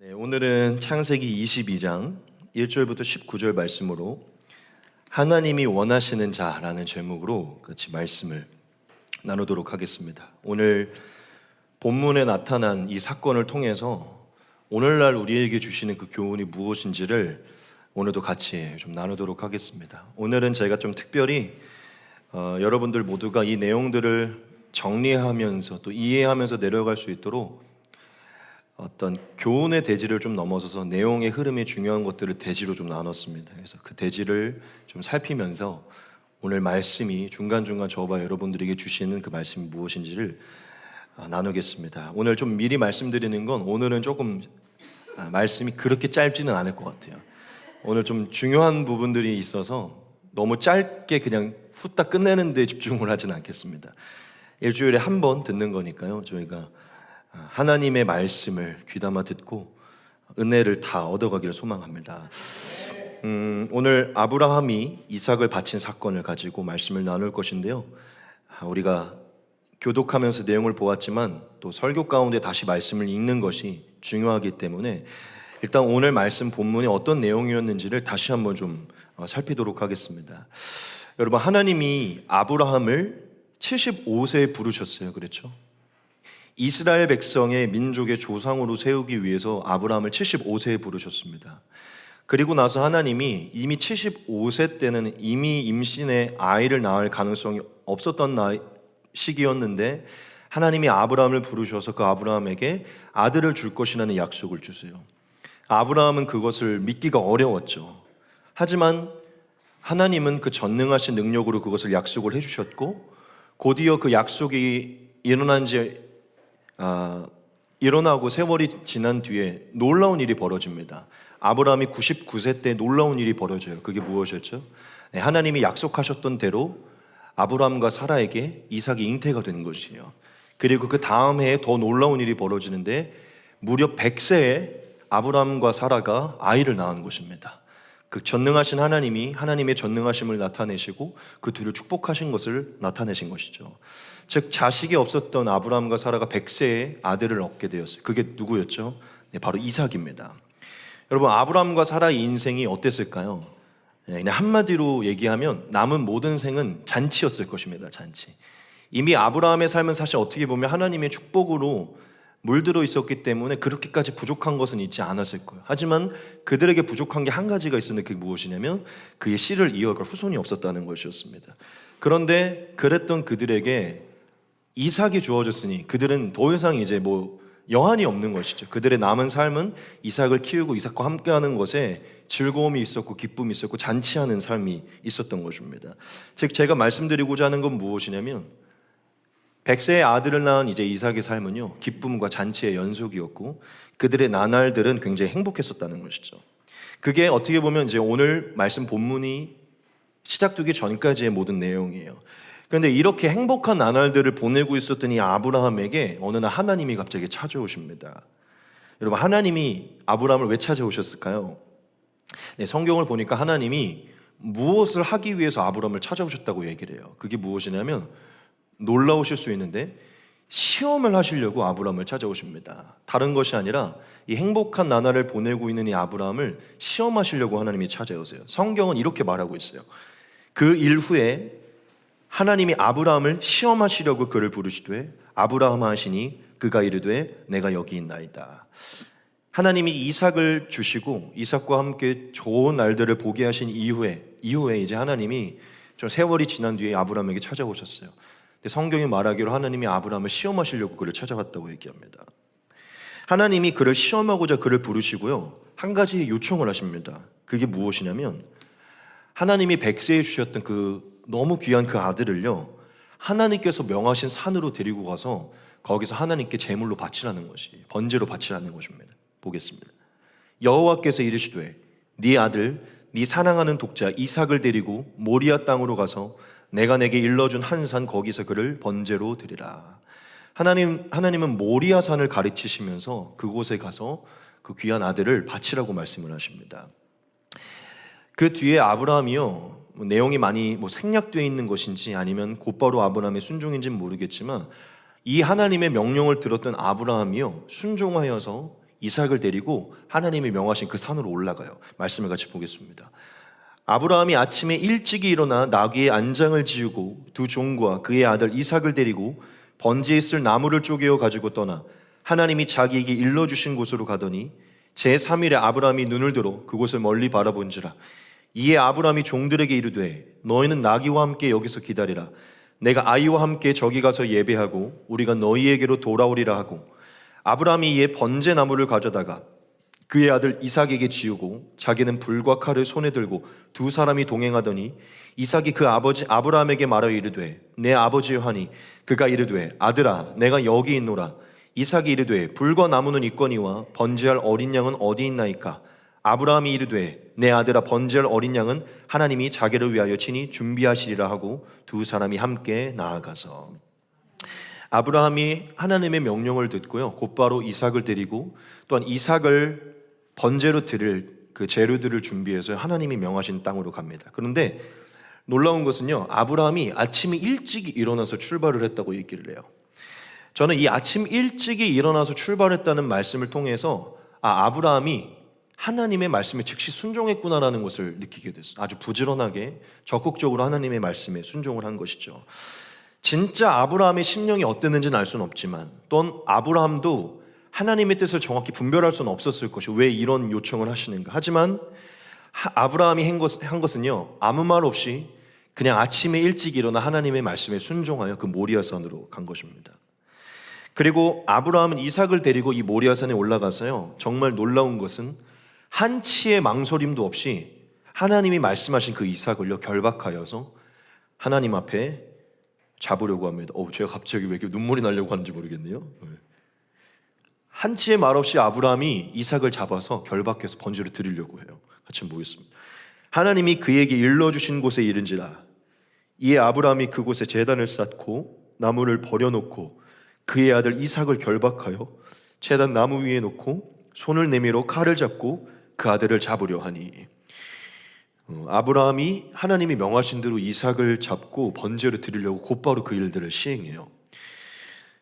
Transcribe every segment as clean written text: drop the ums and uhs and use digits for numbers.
네, 오늘은 창세기 22장 1절부터 19절 말씀으로 하나님이 원하시는 자라는 제목으로 같이 말씀을 나누도록 하겠습니다. 오늘 본문에 나타난 이 사건을 통해서 오늘날 우리에게 주시는 그 교훈이 무엇인지를 오늘도 같이 좀 나누도록 하겠습니다. 오늘은 제가 좀 특별히 여러분들 모두가 이 내용들을 정리하면서 또 이해하면서 내려갈 수 있도록 어떤 교훈의 대지를 좀 넘어서서 내용의 흐름이 중요한 것들을 대지로 좀 나눴습니다. 그래서 그 대지를 좀 살피면서 오늘 말씀이 중간중간 저와 여러분들에게 주시는 그 말씀이 무엇인지를 나누겠습니다. 오늘 좀 미리 말씀드리는 건 오늘은 조금 말씀이 그렇게 짧지는 않을 것 같아요. 오늘 좀 중요한 부분들이 있어서 너무 짧게 그냥 후딱 끝내는 데 집중을 하진 않겠습니다. 일주일에 한 번 듣는 거니까요. 저희가 하나님의 말씀을 귀담아 듣고 은혜를 다 얻어가기를 소망합니다. 오늘 아브라함이 이삭을 바친 사건을 가지고 말씀을 나눌 것인데요. 우리가 교독하면서 내용을 보았지만 또 설교 가운데 다시 말씀을 읽는 것이 중요하기 때문에 일단 오늘 말씀 본문이 어떤 내용이었는지를 다시 한번 좀 살피도록 하겠습니다. 여러분, 하나님이 아브라함을 75세에 부르셨어요. 그렇죠? 이스라엘 백성의 민족의 조상으로 세우기 위해서 아브라함을 75세에 부르셨습니다. 그리고 나서 하나님이 이미 75세 때는 이미 임신에 아이를 낳을 가능성이 없었던 시기였는데 하나님이 아브라함을 부르셔서 그 아브라함에게 아들을 줄 것이라는 약속을 주세요. 아브라함은 그것을 믿기가 어려웠죠. 하지만 하나님은 그 전능하신 능력으로 그것을 약속을 해주셨고 곧이어 그 약속이 일어나고 세월이 지난 뒤에 놀라운 일이 벌어집니다. 아브라함이 99세 때 놀라운 일이 벌어져요. 그게 무엇이었죠? 네, 하나님이 약속하셨던 대로 아브라함과 사라에게 이삭이 잉태가 되는 것이에요. 그리고 그 다음 해에 더 놀라운 일이 벌어지는데 무려 100세에 아브라함과 사라가 아이를 낳은 것입니다. 그 전능하신 하나님이 하나님의 전능하심을 나타내시고 그 둘을 축복하신 것을 나타내신 것이죠. 즉 자식이 없었던 아브라함과 사라가 100세에 아들을 얻게 되었어요. 그게 누구였죠? 네, 바로 이삭입니다. 여러분, 아브라함과 사라의 인생이 어땠을까요? 네, 그냥 한마디로 얘기하면 남은 모든 생은 잔치였을 것입니다. 잔치. 이미 아브라함의 삶은 사실 어떻게 보면 하나님의 축복으로 물들어 있었기 때문에 그렇게까지 부족한 것은 있지 않았을 거예요. 하지만 그들에게 부족한 게 한 가지가 있었는데 그게 무엇이냐면 그의 씨를 이어갈 후손이 없었다는 것이었습니다. 그런데 그랬던 그들에게 이삭이 주어졌으니 그들은 더 이상 이제 여한이 없는 것이죠. 그들의 남은 삶은 이삭을 키우고 이삭과 함께하는 것에 즐거움이 있었고 기쁨이 있었고 잔치하는 삶이 있었던 것입니다. 즉 제가 말씀드리고자 하는 건 무엇이냐면 100세의 아들을 낳은 이제 이삭의 삶은요, 기쁨과 잔치의 연속이었고 그들의 나날들은 굉장히 행복했었다는 것이죠. 그게 어떻게 보면 이제 오늘 말씀 본문이 시작되기 전까지의 모든 내용이에요. 그런데 이렇게 행복한 나날들을 보내고 있었던 이 아브라함에게 어느 날 하나님이 갑자기 찾아오십니다. 여러분, 하나님이 아브라함을 왜 찾아오셨을까요? 네, 성경을 보니까 하나님이 무엇을 하기 위해서 아브라함을 찾아오셨다고 얘기를 해요. 그게 무엇이냐면 놀라우실 수 있는데 시험을 하시려고 아브라함을 찾아오십니다. 다른 것이 아니라 이 행복한 나날을 보내고 있는 이 아브라함을 시험하시려고 하나님이 찾아오세요. 성경은 이렇게 말하고 있어요. 그 일 후에 하나님이 아브라함을 시험하시려고 그를 부르시되 아브라함 하시니 그가 이르되 내가 여기 있나이다. 하나님이 이삭을 주시고 이삭과 함께 좋은 날들을 보게 하신 이후에 이제 하나님이 좀 세월이 지난 뒤에 아브라함에게 찾아오셨어요. 성경이 말하기로 하나님이 아브라함을 시험하시려고 그를 찾아갔다고 얘기합니다. 하나님이 그를 시험하고자 그를 부르시고요, 한 가지 요청을 하십니다. 그게 무엇이냐면 하나님이 100세에 주셨던 그 너무 귀한 그 아들을요, 하나님께서 명하신 산으로 데리고 가서 거기서 하나님께 제물로 바치라는 것이, 번제로 바치라는 것입니다. 보겠습니다. 여호와께서 이르시되 네 아들 네 사랑하는 독자 이삭을 데리고 모리아 땅으로 가서 내가 내게 일러준 한 산 거기서 그를 번제로 드리라. 하나님은 모리아 산을 가르치시면서 그곳에 가서 그 귀한 아들을 바치라고 말씀을 하십니다. 그 뒤에 아브라함이요, 내용이 많이 생략되어 있는 것인지 아니면 곧바로 아브라함의 순종인지는 모르겠지만 이 하나님의 명령을 들었던 아브라함이요, 순종하여서 이삭을 데리고 하나님이 명하신 그 산으로 올라가요. 말씀을 같이 보겠습니다. 아브라함이 아침에 일찍이 일어나 나귀의 안장을 지우고 두 종과 그의 아들 이삭을 데리고 번제에 있을 나무를 쪼개어 가지고 떠나 하나님이 자기에게 일러주신 곳으로 가더니 제3일에 아브라함이 눈을 들어 그곳을 멀리 바라본지라. 이에 아브라함이 종들에게 이르되 너희는 나귀와 함께 여기서 기다리라. 내가 아이와 함께 저기 가서 예배하고 우리가 너희에게로 돌아오리라 하고, 아브라함이 이에 번제 나무를 가져다가 그의 아들 이삭에게 지우고 자기는 불과 칼을 손에 들고 두 사람이 동행하더니 이삭이 그 아버지 아브라함에게 말하여 이르되 내 아버지여 하니 그가 이르되 아들아 내가 여기 있노라. 이삭이 이르되 불과 나무는 있거니와 번제할 어린 양은 어디 있나이까. 아브라함이 이르되 내 아들아 번제할 어린 양은 하나님이 자기를 위하여 친히 준비하시리라 하고 두 사람이 함께 나아가서, 아브라함이 하나님의 명령을 듣고요 곧바로 이삭을 데리고 또한 이삭을 번제로 드릴 그 재료들을 준비해서 하나님이 명하신 땅으로 갑니다. 그런데 놀라운 것은요, 아브라함이 아침에 일찍 일어나서 출발을 했다고 얘기를 해요. 저는 이 아침 일찍이 일어나서 출발했다는 말씀을 통해서 아브라함이 하나님의 말씀에 즉시 순종했구나라는 것을 느끼게 됐어요. 아주 부지런하게 적극적으로 하나님의 말씀에 순종을 한 것이죠. 진짜 아브라함의 심령이 어땠는지는 알 수는 없지만 또한 아브라함도 하나님의 뜻을 정확히 분별할 수는 없었을 것이고 왜 이런 요청을 하시는가. 하지만 아브라함이 한 것은요 아무 말 없이 그냥 아침에 일찍 일어나 하나님의 말씀에 순종하여 그 모리아산으로 간 것입니다. 그리고 아브라함은 이삭을 데리고 이 모리아산에 올라가서요 정말 놀라운 것은 한치의 망설임도 없이 하나님이 말씀하신 그 이삭을요 결박하여서 하나님 앞에 잡으려고 합니다. 제가 갑자기 왜 이렇게 눈물이 나려고 하는지 모르겠네요. 한치의 말 없이 아브라함이 이삭을 잡아서 결박해서 번제로 드리려고 해요. 같이 보겠습니다. 하나님이 그에게 일러주신 곳에 이른지라. 이에 아브라함이 그곳에 제단을 쌓고 나무를 버려놓고 그의 아들 이삭을 결박하여 제단 나무 위에 놓고 손을 내밀어 칼을 잡고 그 아들을 잡으려 하니, 아브라함이 하나님이 명하신 대로 이삭을 잡고 번제로 드리려고 곧바로 그 일들을 시행해요.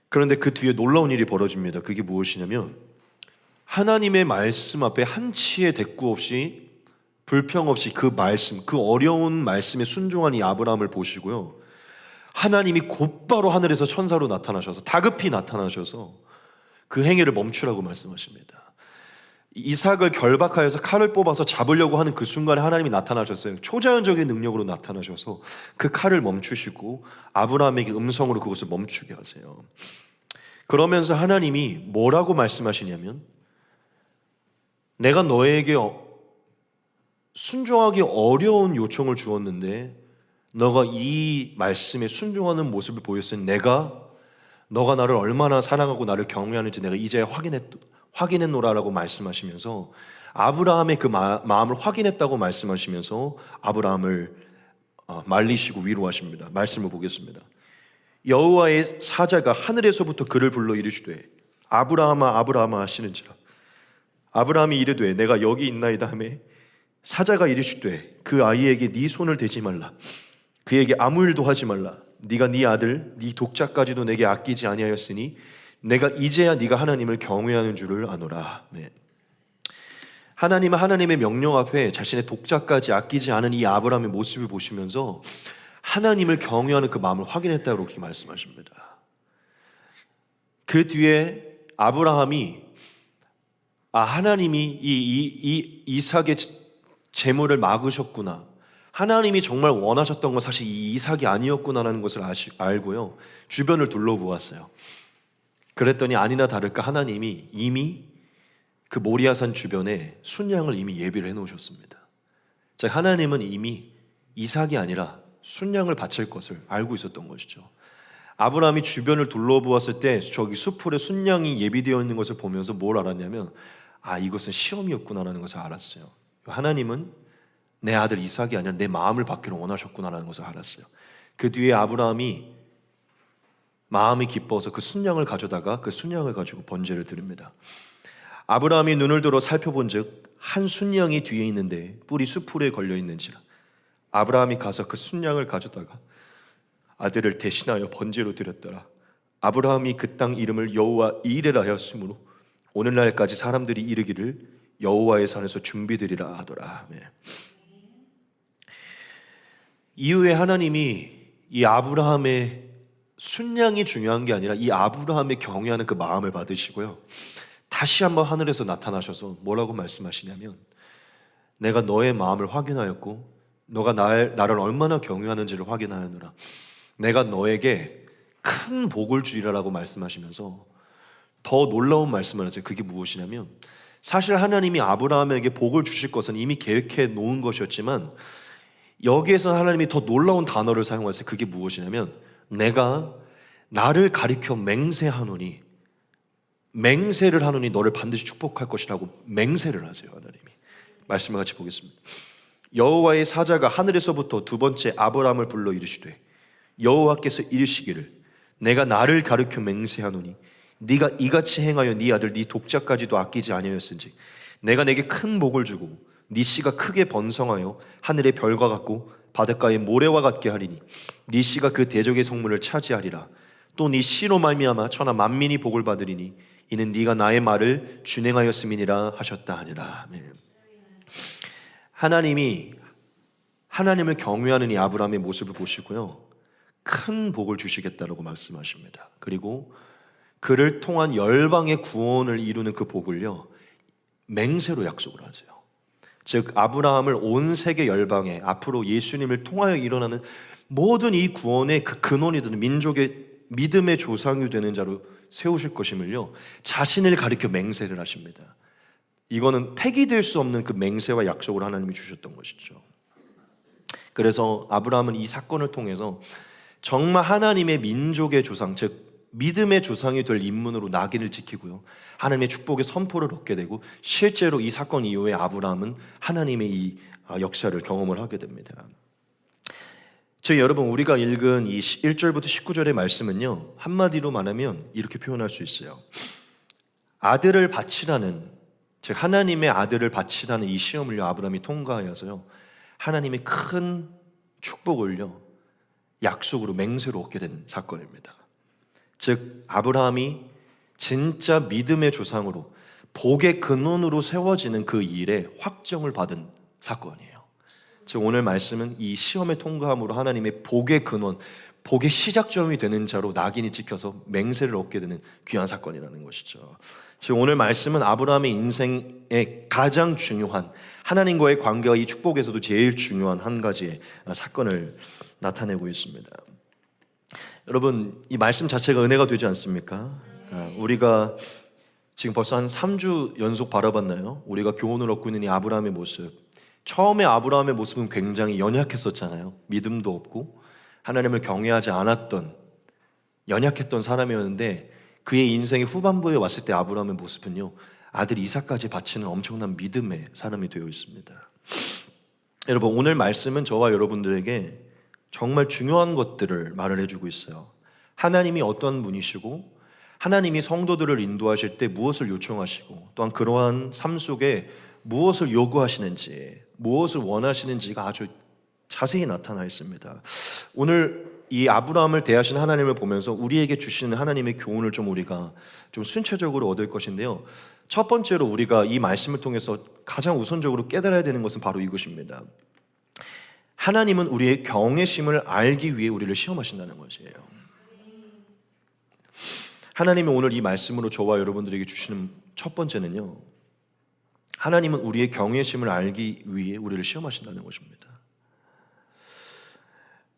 그런데 그 뒤에 놀라운 일이 벌어집니다. 그게 무엇이냐면 하나님의 말씀 앞에 한치의 대꾸 없이 불평 없이 그 말씀, 그 어려운 말씀에 순종한 이 아브라함을 보시고요 하나님이 곧바로 하늘에서 천사로 나타나셔서 다급히 나타나셔서 그 행위를 멈추라고 말씀하십니다. 이삭을 결박하여서 칼을 뽑아서 잡으려고 하는 그 순간에 하나님이 나타나셨어요. 초자연적인 능력으로 나타나셔서 그 칼을 멈추시고 아브라함에게 음성으로 그것을 멈추게 하세요. 그러면서 하나님이 뭐라고 말씀하시냐면 내가 너에게 순종하기 어려운 요청을 주었는데 너가 이 말씀에 순종하는 모습을 보였으니 너가 나를 얼마나 사랑하고 나를 경외하는지 내가 이제 확인했노라라고 말씀하시면서 아브라함의 그 마음을 확인했다고 말씀하시면서 아브라함을 말리시고 위로하십니다. 말씀을 보겠습니다. 여호와의 사자가 하늘에서부터 그를 불러 이르시되 아브라함아 아브라함아 하시는지라. 아브라함이 이르되 내가 여기 있나이다 하매 사자가 이르시되 그 아이에게 네 손을 대지 말라. 그에게 아무 일도 하지 말라. 네가 네 아들 네 독자까지도 내게 아끼지 아니하였으니 내가 이제야 네가 하나님을 경외하는 줄을 아노라. 네. 하나님은 하나님의 명령 앞에 자신의 독자까지 아끼지 않은 이 아브라함의 모습을 보시면서 하나님을 경외하는 그 마음을 확인했다고 그렇게 말씀하십니다. 그 뒤에 아브라함이 하나님이 이 이삭의 재물을 막으셨구나, 하나님이 정말 원하셨던 건 사실 이 이삭이 아니었구나라는 것을 알고요 주변을 둘러보았어요. 그랬더니 아니나 다를까 하나님이 이미 그 모리아산 주변에 순양을 이미 예비를 해놓으셨습니다. 즉 하나님은 이미 이삭이 아니라 순양을 바칠 것을 알고 있었던 것이죠. 아브라함이 주변을 둘러보았을 때 저기 수풀에 순양이 예비되어 있는 것을 보면서 뭘 알았냐면 이것은 시험이었구나라는 것을 알았어요. 하나님은 내 아들 이삭이 아니라 내 마음을 받기를 원하셨구나라는 것을 알았어요. 그 뒤에 아브라함이 마음이 기뻐서 그 순양을 가져다가 그 순양을 가지고 번제를 드립니다. 아브라함이 눈을 들어 살펴본즉 한 순양이 뒤에 있는데 뿔이 수풀에 걸려 있는지라. 아브라함이 가서 그 순양을 가져다가 아들을 대신하여 번제로 드렸더라. 아브라함이 그 땅 이름을 여호와 이레라 하였으므로 오늘날까지 사람들이 이르기를 여호와의 산에서 준비되리라 하더라. 이후에 하나님이 이 아브라함의 순양이 중요한 게 아니라 이 아브라함의 경외하는 그 마음을 받으시고요, 다시 한번 하늘에서 나타나셔서 뭐라고 말씀하시냐면, 내가 너의 마음을 확인하였고 너가 나를 얼마나 경외하는지를 확인하였노라. 내가 너에게 큰 복을 주리라라고 말씀하시면서 더 놀라운 말씀을 하세요. 그게 무엇이냐면, 사실 하나님이 아브라함에게 복을 주실 것은 이미 계획해 놓은 것이었지만 여기에서 하나님이 더 놀라운 단어를 사용하세요. 그게 무엇이냐면, 내가 나를 가리켜 맹세하노니, 맹세를 하노니 너를 반드시 축복할 것이라고 맹세를 하세요. 하나님이 말씀을 같이 보겠습니다. 여호와의 사자가 하늘에서부터 두 번째 아브라함을 불러 이르시되, 여호와께서 이르시기를 내가 나를 가리켜 맹세하노니 네가 이같이 행하여 네 아들 네 독자까지도 아끼지 아니하였은지 내가 내게 큰 복을 주고 네 씨가 크게 번성하여 하늘의 별과 같고 바닷가의 모래와 같게 하리니 네 씨가 그 대적의 성문을 차지하리라. 또 네 씨로 말미암아 천하 만민이 복을 받으리니 이는 네가 나의 말을 준행하였음이니라 하셨다 하니라. 아멘. 하나님이 하나님을 경외하는 이 아브라함의 모습을 보시고요, 큰 복을 주시겠다라고 말씀하십니다. 그리고 그를 통한 열방의 구원을 이루는 그 복을요, 맹세로 약속을 하세요. 즉 아브라함을 온 세계 열방에 앞으로 예수님을 통하여 일어나는 모든 이 구원의 그 근원이 되는 민족의 믿음의 조상이 되는 자로 세우실 것임을요, 자신을 가리켜 맹세를 하십니다. 이거는 폐기될 수 없는 그 맹세와 약속을 하나님이 주셨던 것이죠. 그래서 아브라함은 이 사건을 통해서 정말 하나님의 민족의 조상, 즉 믿음의 조상이 될 인문으로 나기를 지키고요, 하나님의 축복의 선포를 얻게 되고, 실제로 이 사건 이후에 아브라함은 하나님의 이 역사를 경험을 하게 됩니다. 즉 여러분, 우리가 읽은 이 1절부터 19절의 말씀은요, 한마디로 말하면 이렇게 표현할 수 있어요. 아들을 바치라는, 즉 하나님의 아들을 바치라는 이 시험을요, 아브라함이 통과하여서요, 하나님의 큰 축복을요, 약속으로 맹세로 얻게 된 사건입니다. 즉 아브라함이 진짜 믿음의 조상으로 복의 근원으로 세워지는 그 일에 확정을 받은 사건이에요. 즉 오늘 말씀은 이 시험의 통과함으로 하나님의 복의 근원, 복의 시작점이 되는 자로 낙인이 찍혀서 맹세를 얻게 되는 귀한 사건이라는 것이죠. 즉 오늘 말씀은 아브라함의 인생의 가장 중요한, 하나님과의 관계와 이 축복에서도 제일 중요한 한 가지의 사건을 나타내고 있습니다. 여러분, 이 말씀 자체가 은혜가 되지 않습니까? 우리가 지금 벌써 한 3주 연속 바라봤나요? 우리가 교훈을 얻고 있는 이 아브라함의 모습. 처음에 아브라함의 모습은 굉장히 연약했었잖아요. 믿음도 없고 하나님을 경외하지 않았던, 연약했던 사람이었는데, 그의 인생의 후반부에 왔을 때 아브라함의 모습은요, 아들 이삭까지 바치는 엄청난 믿음의 사람이 되어 있습니다. 여러분, 오늘 말씀은 저와 여러분들에게 정말 중요한 것들을 말을 해주고 있어요. 하나님이 어떤 분이시고, 하나님이 성도들을 인도하실 때 무엇을 요청하시고, 또한 그러한 삶 속에 무엇을 요구하시는지, 무엇을 원하시는지가 아주 자세히 나타나 있습니다. 오늘 이 아브라함을 대하신 하나님을 보면서 우리에게 주시는 하나님의 교훈을 좀 우리가 좀 순차적으로 얻을 것인데요, 첫 번째로 우리가 이 말씀을 통해서 가장 우선적으로 깨달아야 되는 것은 바로 이것입니다. 하나님은 우리의 경외심을 알기 위해 우리를 시험하신다는 것이에요. 하나님이 오늘 이 말씀으로 저와 여러분들에게 주시는 첫 번째는요, 하나님은 우리의 경외심을 알기 위해 우리를 시험하신다는 것입니다.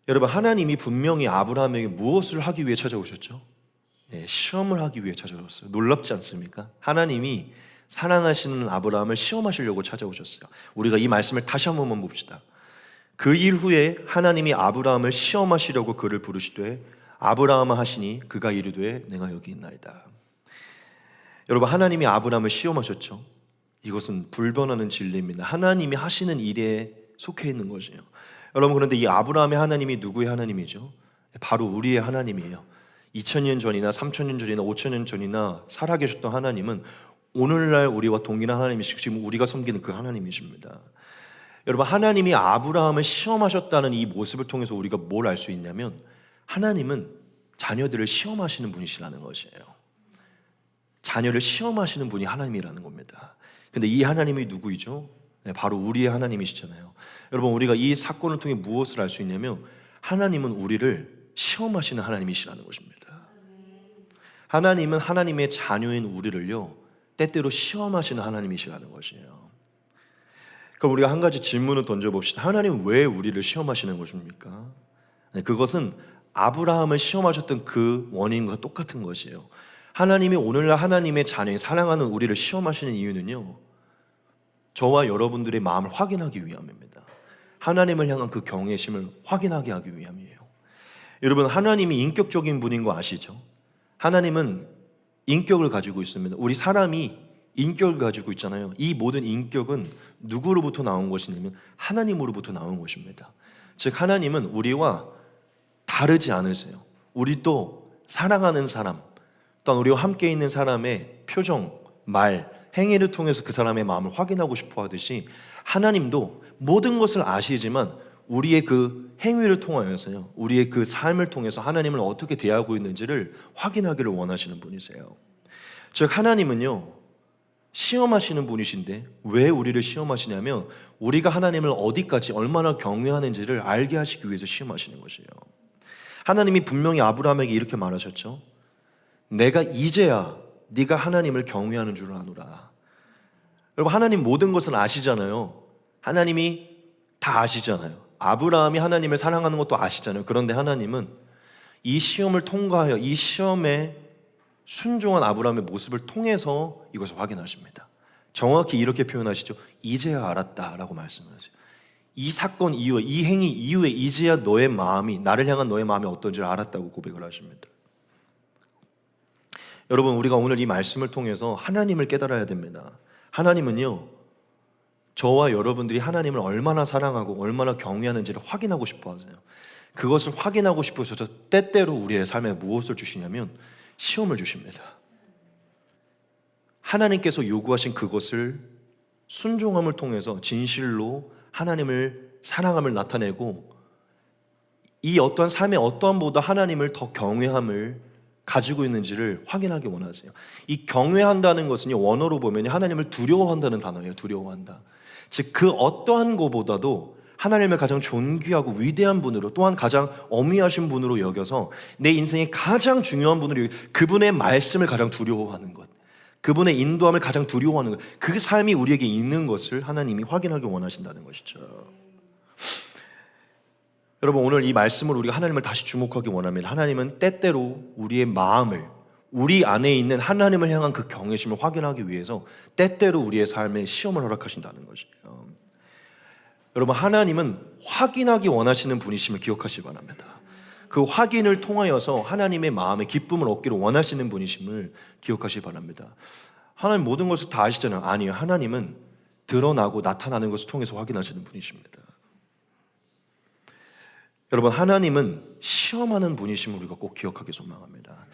여러분, 하나님이 분명히 아브라함에게 무엇을 하기 위해 찾아오셨죠? 네, 시험을 하기 위해 찾아오셨어요. 놀랍지 않습니까? 하나님이 사랑하시는 아브라함을 시험하시려고 찾아오셨어요. 우리가 이 말씀을 다시 한번 봅시다. 그 일 후에 하나님이 아브라함을 시험하시려고 그를 부르시되, 아브라함아 하시니 그가 이르되 내가 여기 있나이다. 여러분, 하나님이 아브라함을 시험하셨죠. 이것은 불변하는 진리입니다. 하나님이 하시는 일에 속해 있는 것이에요. 여러분, 그런데 이 아브라함의 하나님이 누구의 하나님이죠? 바로 우리의 하나님이에요. 2000년 전이나 3000년 전이나 5000년 전이나 살아계셨던 하나님은 오늘날 우리와 동일한 하나님이시고 지금 우리가 섬기는 그 하나님이십니다. 여러분, 하나님이 아브라함을 시험하셨다는 이 모습을 통해서 우리가 뭘 알 수 있냐면, 하나님은 자녀들을 시험하시는 분이시라는 것이에요. 자녀를 시험하시는 분이 하나님이라는 겁니다. 근데 이 하나님이 누구이죠? 네, 바로 우리의 하나님이시잖아요. 여러분, 우리가 이 사건을 통해 무엇을 알 수 있냐면 하나님은 우리를 시험하시는 하나님이시라는 것입니다. 하나님은 하나님의 자녀인 우리를요, 때때로 시험하시는 하나님이시라는 것이에요. 그럼 우리가 한 가지 질문을 던져봅시다. 하나님은 왜 우리를 시험하시는 것입니까? 네, 그것은 아브라함을 시험하셨던 그 원인과 똑같은 것이에요. 하나님이 오늘날 하나님의 자녀인 사랑하는 우리를 시험하시는 이유는요, 저와 여러분들의 마음을 확인하기 위함입니다. 하나님을 향한 그 경외심을 확인하게 하기 위함이에요. 여러분, 하나님이 인격적인 분인 거 아시죠? 하나님은 인격을 가지고 있습니다. 우리 사람이 인격을 가지고 있잖아요. 이 모든 인격은 누구로부터 나온 것이냐면 하나님으로부터 나온 것입니다. 즉 하나님은 우리와 다르지 않으세요. 우리도 사랑하는 사람, 또한 우리와 함께 있는 사람의 표정, 말, 행위를 통해서 그 사람의 마음을 확인하고 싶어 하듯이 하나님도 모든 것을 아시지만 우리의 그 행위를 통하여서요, 우리의 그 삶을 통해서 하나님을 어떻게 대하고 있는지를 확인하기를 원하시는 분이세요. 즉 하나님은요, 시험하시는 분이신데 왜 우리를 시험하시냐면 우리가 하나님을 어디까지 얼마나 경외하는지를 알게 하시기 위해서 시험하시는 것이에요. 하나님이 분명히 아브라함에게 이렇게 말하셨죠. 내가 이제야 네가 하나님을 경외하는 줄 아노라. 여러분, 하나님 모든 것을 아시잖아요. 하나님이 다 아시잖아요. 아브라함이 하나님을 사랑하는 것도 아시잖아요. 그런데 하나님은 이 시험을 통과하여 이 시험에 순종한 아브라함의 모습을 통해서 이것을 확인하십니다. 정확히 이렇게 표현하시죠. 이제야 알았다라고 말씀하세요. 이 사건 이후에, 이 행위 이후에 이제야 너의 마음이, 나를 향한 너의 마음이 어떤지를 알았다고 고백을 하십니다. 여러분, 우리가 오늘 이 말씀을 통해서 하나님을 깨달아야 됩니다. 하나님은요, 저와 여러분들이 하나님을 얼마나 사랑하고 얼마나 경외하는지를 확인하고 싶어 하세요. 그것을 확인하고 싶어서 때때로 우리의 삶에 무엇을 주시냐면 시험을 주십니다. 하나님께서 요구하신 그것을 순종함을 통해서 진실로 하나님을 사랑함을 나타내고 이 어떠한 삶의 어떠함보다 하나님을 더 경외함을 가지고 있는지를 확인하기 원하세요. 이 경외한다는 것은요, 원어로 보면 하나님을 두려워한다는 단어예요. 두려워한다. 즉 그 어떠한 것보다도 하나님을 가장 존귀하고 위대한 분으로, 또한 가장 어미하신 분으로 여겨서 내 인생의 가장 중요한 분으로 그분의 말씀을 가장 두려워하는 것, 그분의 인도함을 가장 두려워하는 것, 그 삶이 우리에게 있는 것을 하나님이 확인하기 원하신다는 것이죠. 여러분, 오늘 이 말씀을 우리가 하나님을 다시 주목하기 원합니다. 하나님은 때때로 우리의 마음을, 우리 안에 있는 하나님을 향한 그 경외심을 확인하기 위해서 때때로 우리의 삶에 시험을 허락하신다는 것이에요. 여러분, 하나님은 확인하기 원하시는 분이심을 기억하시기 바랍니다. 그 확인을 통하여서 하나님의 마음에 기쁨을 얻기를 원하시는 분이심을 기억하시기 바랍니다. 하나님 모든 것을 다 아시잖아요. 아니요, 하나님은 드러나고 나타나는 것을 통해서 확인하시는 분이십니다. 여러분, 하나님은 시험하는 분이심을 우리가 꼭 기억하기 소망합니다.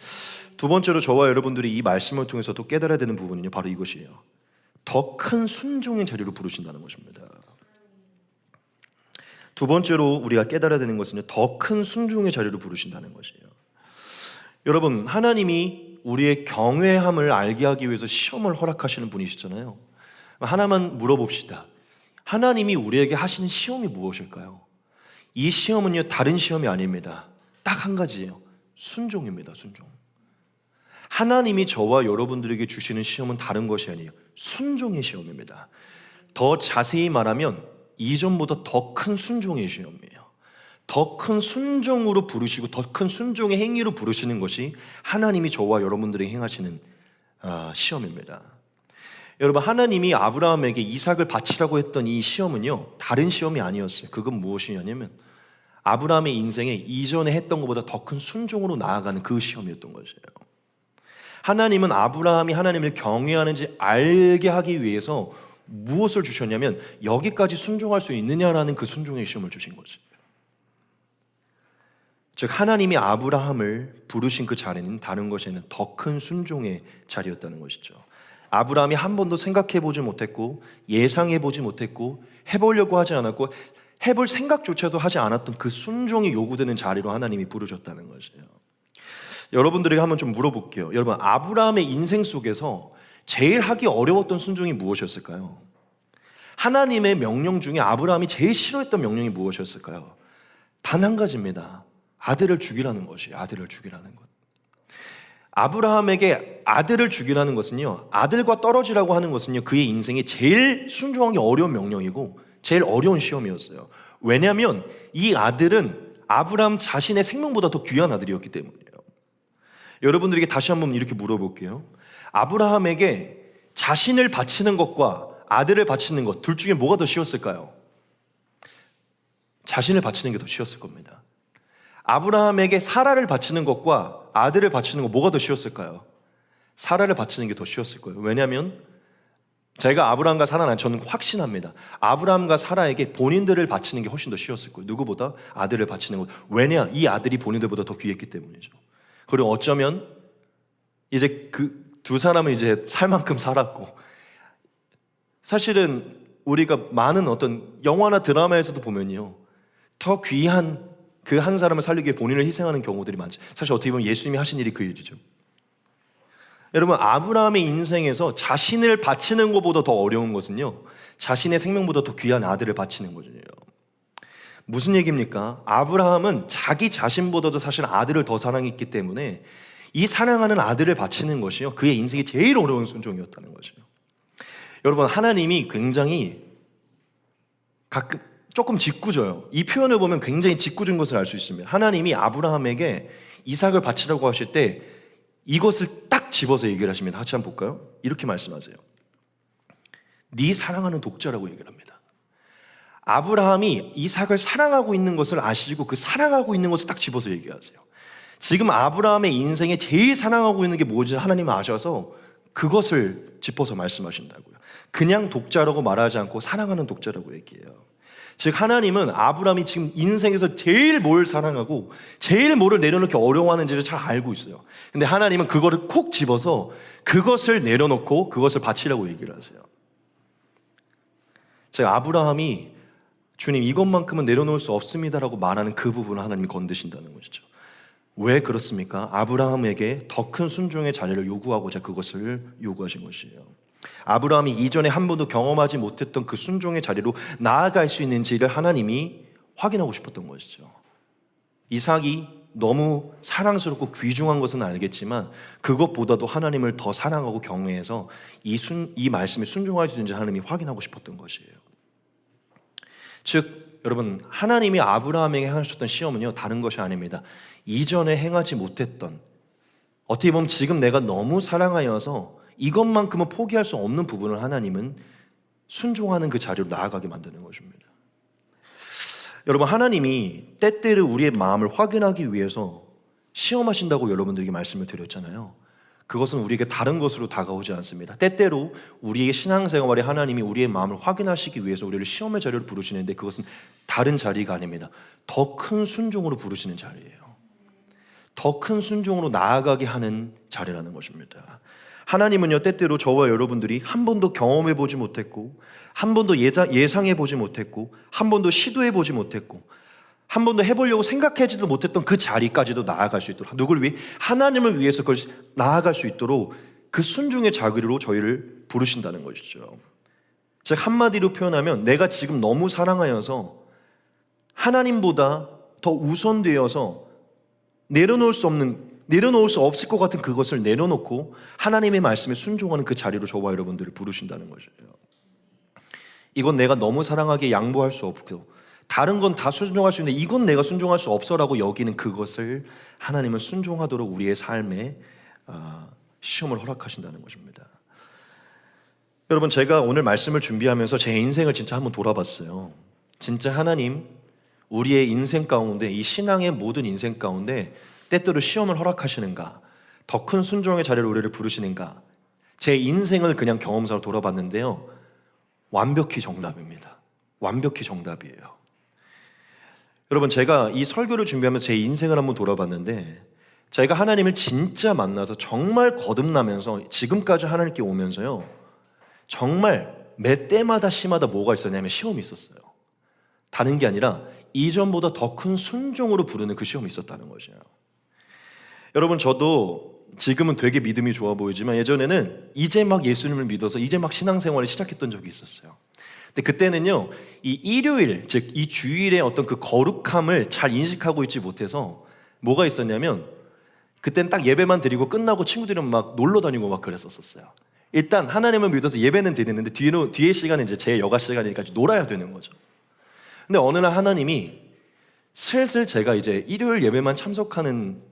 두 번째로 저와 여러분들이 이 말씀을 통해서 또 깨달아야 되는 부분은요, 바로 이것이에요. 더 큰 순종의 자리로 부르신다는 것입니다. 두 번째로 우리가 깨달아야 되는 것은 더 큰 순종의 자리로 부르신다는 것이에요. 여러분, 하나님이 우리의 경외함을 알게 하기 위해서 시험을 허락하시는 분이시잖아요. 하나만 물어봅시다. 하나님이 우리에게 하시는 시험이 무엇일까요? 이 시험은요, 다른 시험이 아닙니다. 딱 한 가지예요. 순종입니다. 순종. 하나님이 저와 여러분들에게 주시는 시험은 다른 것이 아니에요. 순종의 시험입니다. 더 자세히 말하면 이전보다 더 큰 순종의 시험이에요. 더 큰 순종으로 부르시고 더 큰 순종의 행위로 부르시는 것이 하나님이 저와 여러분들에게 행하시는 시험입니다. 여러분, 하나님이 아브라함에게 이삭을 바치라고 했던 이 시험은요, 다른 시험이 아니었어요. 그건 무엇이냐면 아브라함의 인생에 이전에 했던 것보다 더 큰 순종으로 나아가는 그 시험이었던 것이에요. 하나님은 아브라함이 하나님을 경외하는지 알게 하기 위해서 무엇을 주셨냐면 여기까지 순종할 수 있느냐라는 그 순종의 시험을 주신 거지. 즉 하나님이 아브라함을 부르신 그 자리는 다른 것이 아니라 더 큰 순종의 자리였다는 것이죠. 아브라함이 한 번도 생각해보지 못했고 예상해보지 못했고 해보려고 하지 않았고 해볼 생각조차도 하지 않았던 그 순종이 요구되는 자리로 하나님이 부르셨다는 것이에요. 여러분들에게 한번 좀 물어볼게요. 여러분, 아브라함의 인생 속에서 제일 하기 어려웠던 순종이 무엇이었을까요? 하나님의 명령 중에 아브라함이 제일 싫어했던 명령이 무엇이었을까요? 단 한 가지입니다. 아들을 죽이라는 것이에요. 아들을 죽이라는 것. 아브라함에게 아들을 죽이라는 것은요, 아들과 떨어지라고 하는 것은요, 그의 인생에 제일 순종하기 어려운 명령이고 제일 어려운 시험이었어요. 왜냐하면 이 아들은 아브라함 자신의 생명보다 더 귀한 아들이었기 때문이에요. 여러분들에게 다시 한번 이렇게 물어볼게요. 아브라함에게 자신을 바치는 것과 아들을 바치는 것, 둘 중에 뭐가 더 쉬웠을까요? 자신을 바치는 게 더 쉬웠을 겁니다. 아브라함에게 사라를 바치는 것과 아들을 바치는 것, 뭐가 더 쉬웠을까요? 사라를 바치는 게 더 쉬웠을 거예요. 왜냐하면 제가 아브라함과 사라는 저는 확신합니다. 아브라함과 사라에게 본인들을 바치는 게 훨씬 더 쉬웠을 거예요. 누구보다 아들을 바치는 것. 왜냐? 이 아들이 본인들보다 더 귀했기 때문이죠. 그리고 어쩌면 이제 그 두 사람은 이제 살 만큼 살았고, 사실은 우리가 많은 어떤 영화나 드라마에서도 보면요, 더 귀한 그 한 사람을 살리기 위해 본인을 희생하는 경우들이 많죠. 사실 어떻게 보면 예수님이 하신 일이 그 일이죠. 여러분, 아브라함의 인생에서 자신을 바치는 것보다 더 어려운 것은요, 자신의 생명보다 더 귀한 아들을 바치는 거잖아요. 무슨 얘기입니까? 아브라함은 자기 자신보다도 사실 아들을 더 사랑했기 때문에 이 사랑하는 아들을 바치는 것이요, 그의 인생이 제일 어려운 순종이었다는 거죠. 여러분, 하나님이 굉장히 가끔 조금 짓궂어요. 이 표현을 보면 굉장히 짓궂은 것을 알 수 있습니다. 하나님이 아브라함에게 이삭을 바치라고 하실 때 이것을 딱 집어서 얘기를 하십니다. 같이 한번 볼까요? 이렇게 말씀하세요. 네 사랑하는 독자라고 얘기를 합니다. 아브라함이 이삭을 사랑하고 있는 것을 아시고 그 사랑하고 있는 것을 딱 집어서 얘기하세요. 지금 아브라함의 인생에 제일 사랑하고 있는 게 뭐지 하나님은 아셔서 그것을 짚어서 말씀하신다고요. 그냥 독자라고 말하지 않고 사랑하는 독자라고 얘기해요. 즉 하나님은 아브라함이 지금 인생에서 제일 뭘 사랑하고 제일 뭐를 내려놓기 어려워하는지를 잘 알고 있어요. 근데 하나님은 그거를 콕 집어서 그것을 내려놓고 그것을 바치라고 얘기를 하세요. 제가 아브라함이 주님 이것만큼은 내려놓을 수 없습니다라고 말하는 그 부분을 하나님이 건드신다는 것이죠. 왜 그렇습니까? 아브라함에게 더 큰 순종의 자리를 요구하고자 그것을 요구하신 것이에요. 아브라함이 이전에 한 번도 경험하지 못했던 그 순종의 자리로 나아갈 수 있는지를 하나님이 확인하고 싶었던 것이죠. 이삭이 너무 사랑스럽고 귀중한 것은 알겠지만 그것보다도 하나님을 더 사랑하고 경외해서 이 말씀에 순종할 수 있는지 하나님이 확인하고 싶었던 것이에요. 즉 여러분, 하나님이 아브라함에게 하셨던 시험은요, 다른 것이 아닙니다. 이전에 행하지 못했던, 어떻게 보면 지금 내가 너무 사랑하여서 이것만큼은 포기할 수 없는 부분을 하나님은 순종하는 그 자리로 나아가게 만드는 것입니다. 여러분, 하나님이 때때로 우리의 마음을 확인하기 위해서 시험하신다고 여러분들에게 말씀을 드렸잖아요. 그것은 우리에게 다른 것으로 다가오지 않습니다. 때때로 우리의 신앙생활에 하나님이 우리의 마음을 확인하시기 위해서 우리를 시험의 자리로 부르시는데 그것은 다른 자리가 아닙니다. 더 큰 순종으로 부르시는 자리예요. 더 큰 순종으로 나아가게 하는 자리라는 것입니다. 하나님은요, 때때로 저와 여러분들이 한 번도 경험해 보지 못했고, 한 번도 예상해 보지 못했고, 한 번도 시도해 보지 못했고, 한 번도 해보려고 생각하지도 못했던 그 자리까지도 나아갈 수 있도록, 누구를 위해? 하나님을 위해서 그걸 나아갈 수 있도록 그 순종의 자리로 저희를 부르신다는 것이죠. 즉 한마디로 표현하면 내가 지금 너무 사랑하여서 하나님보다 더 우선되어서 내려놓을 수 없을 것 같은 그것을 내려놓고 하나님의 말씀에 순종하는 그 자리로 저와 여러분들을 부르신다는 것이에요. 이건 내가 너무 사랑하기에 양보할 수 없고 다른 건 다 순종할 수 있는데 이건 내가 순종할 수 없어라고 여기는 그것을 하나님은 순종하도록 우리의 삶에 시험을 허락하신다는 것입니다. 여러분, 제가 오늘 말씀을 준비하면서 제 인생을 진짜 한번 돌아봤어요. 진짜 하나님 우리의 인생 가운데, 이 신앙의 모든 인생 가운데 때때로 시험을 허락하시는가, 더 큰 순종의 자리로 우리를 부르시는가, 제 인생을 그냥 경험사로 돌아봤는데요, 완벽히 정답입니다. 완벽히 정답이에요. 여러분, 제가 이 설교를 준비하면서 제 인생을 한번 돌아봤는데 제가 하나님을 진짜 만나서 정말 거듭나면서 지금까지 하나님께 오면서요, 정말 매 때마다 시마다 뭐가 있었냐면 시험이 있었어요. 다른 게 아니라 이전보다 더 큰 순종으로 부르는 그 시험이 있었다는 거죠. 여러분, 저도 지금은 되게 믿음이 좋아 보이지만 예전에는 이제 막 예수님을 믿어서 이제 막 신앙생활을 시작했던 적이 있었어요. 근데 그때는요, 이 일요일, 즉 이 주일의 어떤 그 거룩함을 잘 인식하고 있지 못해서 뭐가 있었냐면, 그때는 딱 예배만 드리고 끝나고 친구들이랑 막 놀러 다니고 막 그랬었어요. 일단 하나님을 믿어서 예배는 드리는데 뒤에 시간은 이제 제 여가 시간이니까 놀아야 되는 거죠. 근데 어느 날 하나님이 슬슬 제가 이제 일요일 예배만 참석하는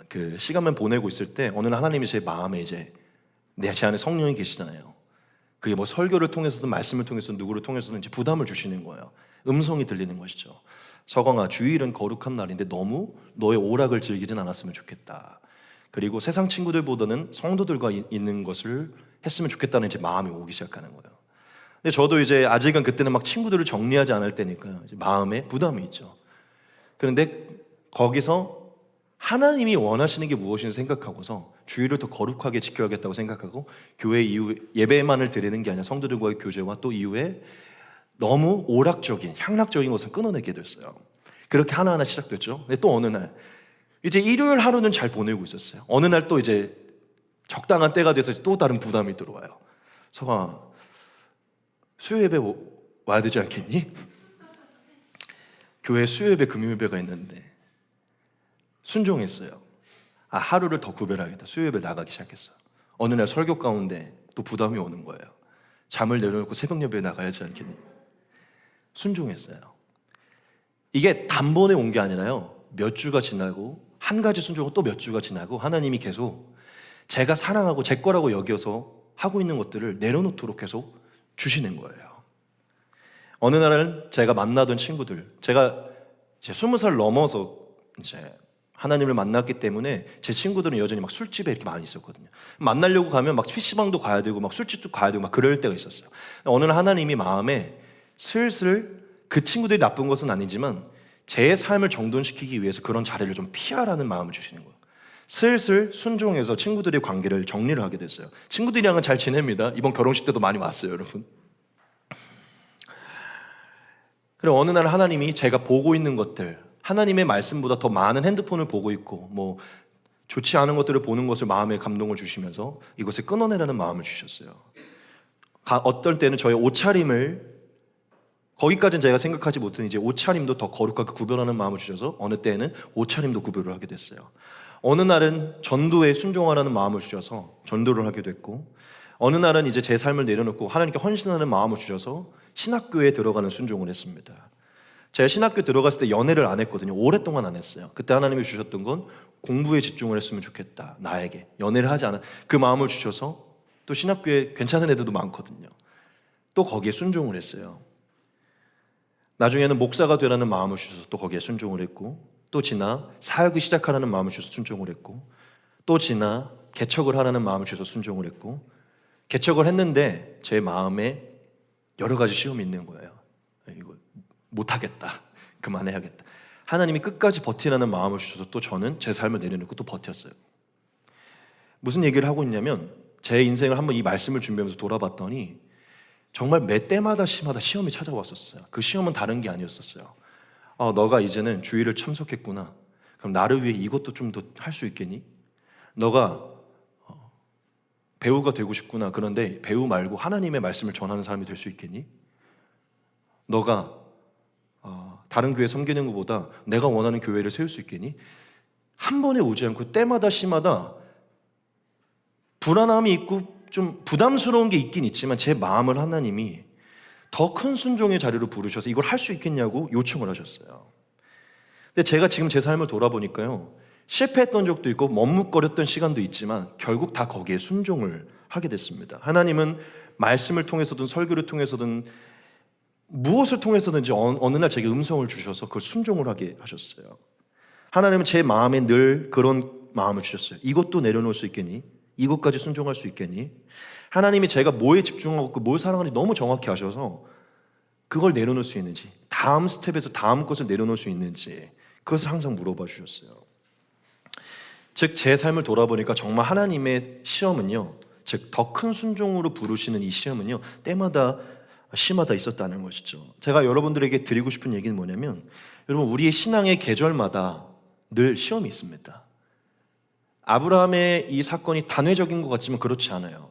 그 시간만 보내고 있을 때 어느 날 하나님이 제 마음에 이제 제 안에 성령이 계시잖아요. 그게 뭐 설교를 통해서든 말씀을 통해서든 누구를 통해서든 이제 부담을 주시는 거예요. 음성이 들리는 것이죠. 서광아, 주일은 거룩한 날인데 너무 너의 오락을 즐기진 않았으면 좋겠다. 그리고 세상 친구들보다는 성도들과 있는 것을 했으면 좋겠다는 제 마음이 오기 시작하는 거예요. 근데 저도 이제 아직은 그때는 막 친구들을 정리하지 않을 때니까 이제 마음에 부담이 있죠. 그런데 거기서 하나님이 원하시는 게 무엇인지 생각하고서 주일을 더 거룩하게 지켜야겠다고 생각하고 교회 이후 예배만을 드리는 게 아니라 성도들과의 교제와 또 이후에 너무 오락적인 향락적인 것을 끊어내게 됐어요. 그렇게 하나하나 시작됐죠. 근데 또 어느 날 이제 일요일 하루는 잘 보내고 있었어요. 어느 날 또 이제 적당한 때가 돼서 또 다른 부담이 들어와요. 서가 수요 예배 와야 되지 않겠니? 교회 수요 예배 금요 예배가 있는데 순종했어요. 하루를 더 구별하겠다. 수요 예배 나가기 시작했어요. 어느 날 설교 가운데 또 부담이 오는 거예요. 잠을 내려놓고 새벽 예배에 나가야지 않겠니? 순종했어요. 이게 단번에 온 게 아니라요, 몇 주가 지나고 한 가지 순종은 또 몇 주가 지나고 하나님이 계속 제가 사랑하고 제 거라고 여겨서 하고 있는 것들을 내려놓도록 계속 주시는 거예요. 어느 날은 제가 만나던 친구들, 제가 이제 20살 넘어서 이제 하나님을 만났기 때문에 제 친구들은 여전히 막 술집에 이렇게 많이 있었거든요. 만나려고 가면 막 PC방도 가야 되고 막 술집도 가야 되고 막 그럴 때가 있었어요. 어느 날 하나님이 마음에 슬슬 그 친구들이 나쁜 것은 아니지만 제 삶을 정돈시키기 위해서 그런 자리를 좀 피하라는 마음을 주시는 거예요. 슬슬 순종해서 친구들의 관계를 정리를 하게 됐어요. 친구들이랑은 잘 지냅니다. 이번 결혼식 때도 많이 왔어요, 여러분. 그리고 어느 날 하나님이 제가 보고 있는 것들, 하나님의 말씀보다 더 많은 핸드폰을 보고 있고 뭐 좋지 않은 것들을 보는 것을 마음에 감동을 주시면서 이것을 끊어내라는 마음을 주셨어요. 어떨 때는 저의 옷차림을, 거기까지는 제가 생각하지 못한 이제 옷차림도 더 거룩하게 구별하는 마음을 주셔서 어느 때에는 옷차림도 구별을 하게 됐어요. 어느 날은 전도에 순종하라는 마음을 주셔서 전도를 하게 됐고, 어느 날은 이제 제 삶을 내려놓고 하나님께 헌신하는 마음을 주셔서 신학교에 들어가는 순종을 했습니다. 제가 신학교 들어갔을 때 연애를 안 했거든요. 오랫동안 안 했어요. 그때 하나님이 주셨던 건 공부에 집중을 했으면 좋겠다. 나에게 연애를 하지 않아, 그 마음을 주셔서 또 신학교에 괜찮은 애들도 많거든요. 또 거기에 순종을 했어요. 나중에는 목사가 되라는 마음을 주셔서 또 거기에 순종을 했고, 또 지나 사역을 시작하라는 마음을 주셔서 순종을 했고, 또 지나 개척을 하라는 마음을 주셔서 순종을 했고, 개척을 했는데 제 마음에 여러 가지 시험이 있는 거예요. 이거 못하겠다, 그만해야겠다. 하나님이 끝까지 버티라는 마음을 주셔서 또 저는 제 삶을 내려놓고 또 버텼어요. 무슨 얘기를 하고 있냐면, 제 인생을 한번 이 말씀을 준비하면서 돌아봤더니 정말 매 때마다 시마다 시험이 찾아왔었어요. 그 시험은 다른 게 아니었었어요. 너가 이제는 주일을 참석했구나. 그럼 나를 위해 이것도 좀 더 할 수 있겠니? 너가 배우가 되고 싶구나. 그런데 배우 말고 하나님의 말씀을 전하는 사람이 될 수 있겠니? 너가 다른 교회 섬기는 것보다 내가 원하는 교회를 세울 수 있겠니? 한 번에 오지 않고 때마다 시마다 불안함이 있고 좀 부담스러운 게 있긴 있지만 제 마음을 하나님이 더 큰 순종의 자리로 부르셔서 이걸 할 수 있겠냐고 요청을 하셨어요. 근데 제가 지금 제 삶을 돌아보니까요, 실패했던 적도 있고 머뭇거렸던 시간도 있지만 결국 다 거기에 순종을 하게 됐습니다. 하나님은 말씀을 통해서든 설교를 통해서든 무엇을 통해서든지 어느 날 제게 음성을 주셔서 그걸 순종을 하게 하셨어요. 하나님은 제 마음에 늘 그런 마음을 주셨어요. 이것도 내려놓을 수 있겠니? 이것까지 순종할 수 있겠니? 하나님이 제가 뭐에 집중하고 뭘 사랑하는지 너무 정확히 아셔서 그걸 내려놓을 수 있는지, 다음 스텝에서 다음 것을 내려놓을 수 있는지 그것을 항상 물어봐 주셨어요. 즉 제 삶을 돌아보니까 정말 하나님의 시험은요, 즉 더 큰 순종으로 부르시는 이 시험은요, 때마다 시마다 있었다는 것이죠. 제가 여러분들에게 드리고 싶은 얘기는 뭐냐면, 여러분 우리의 신앙의 계절마다 늘 시험이 있습니다. 아브라함의 이 사건이 단회적인 것 같지만 그렇지 않아요.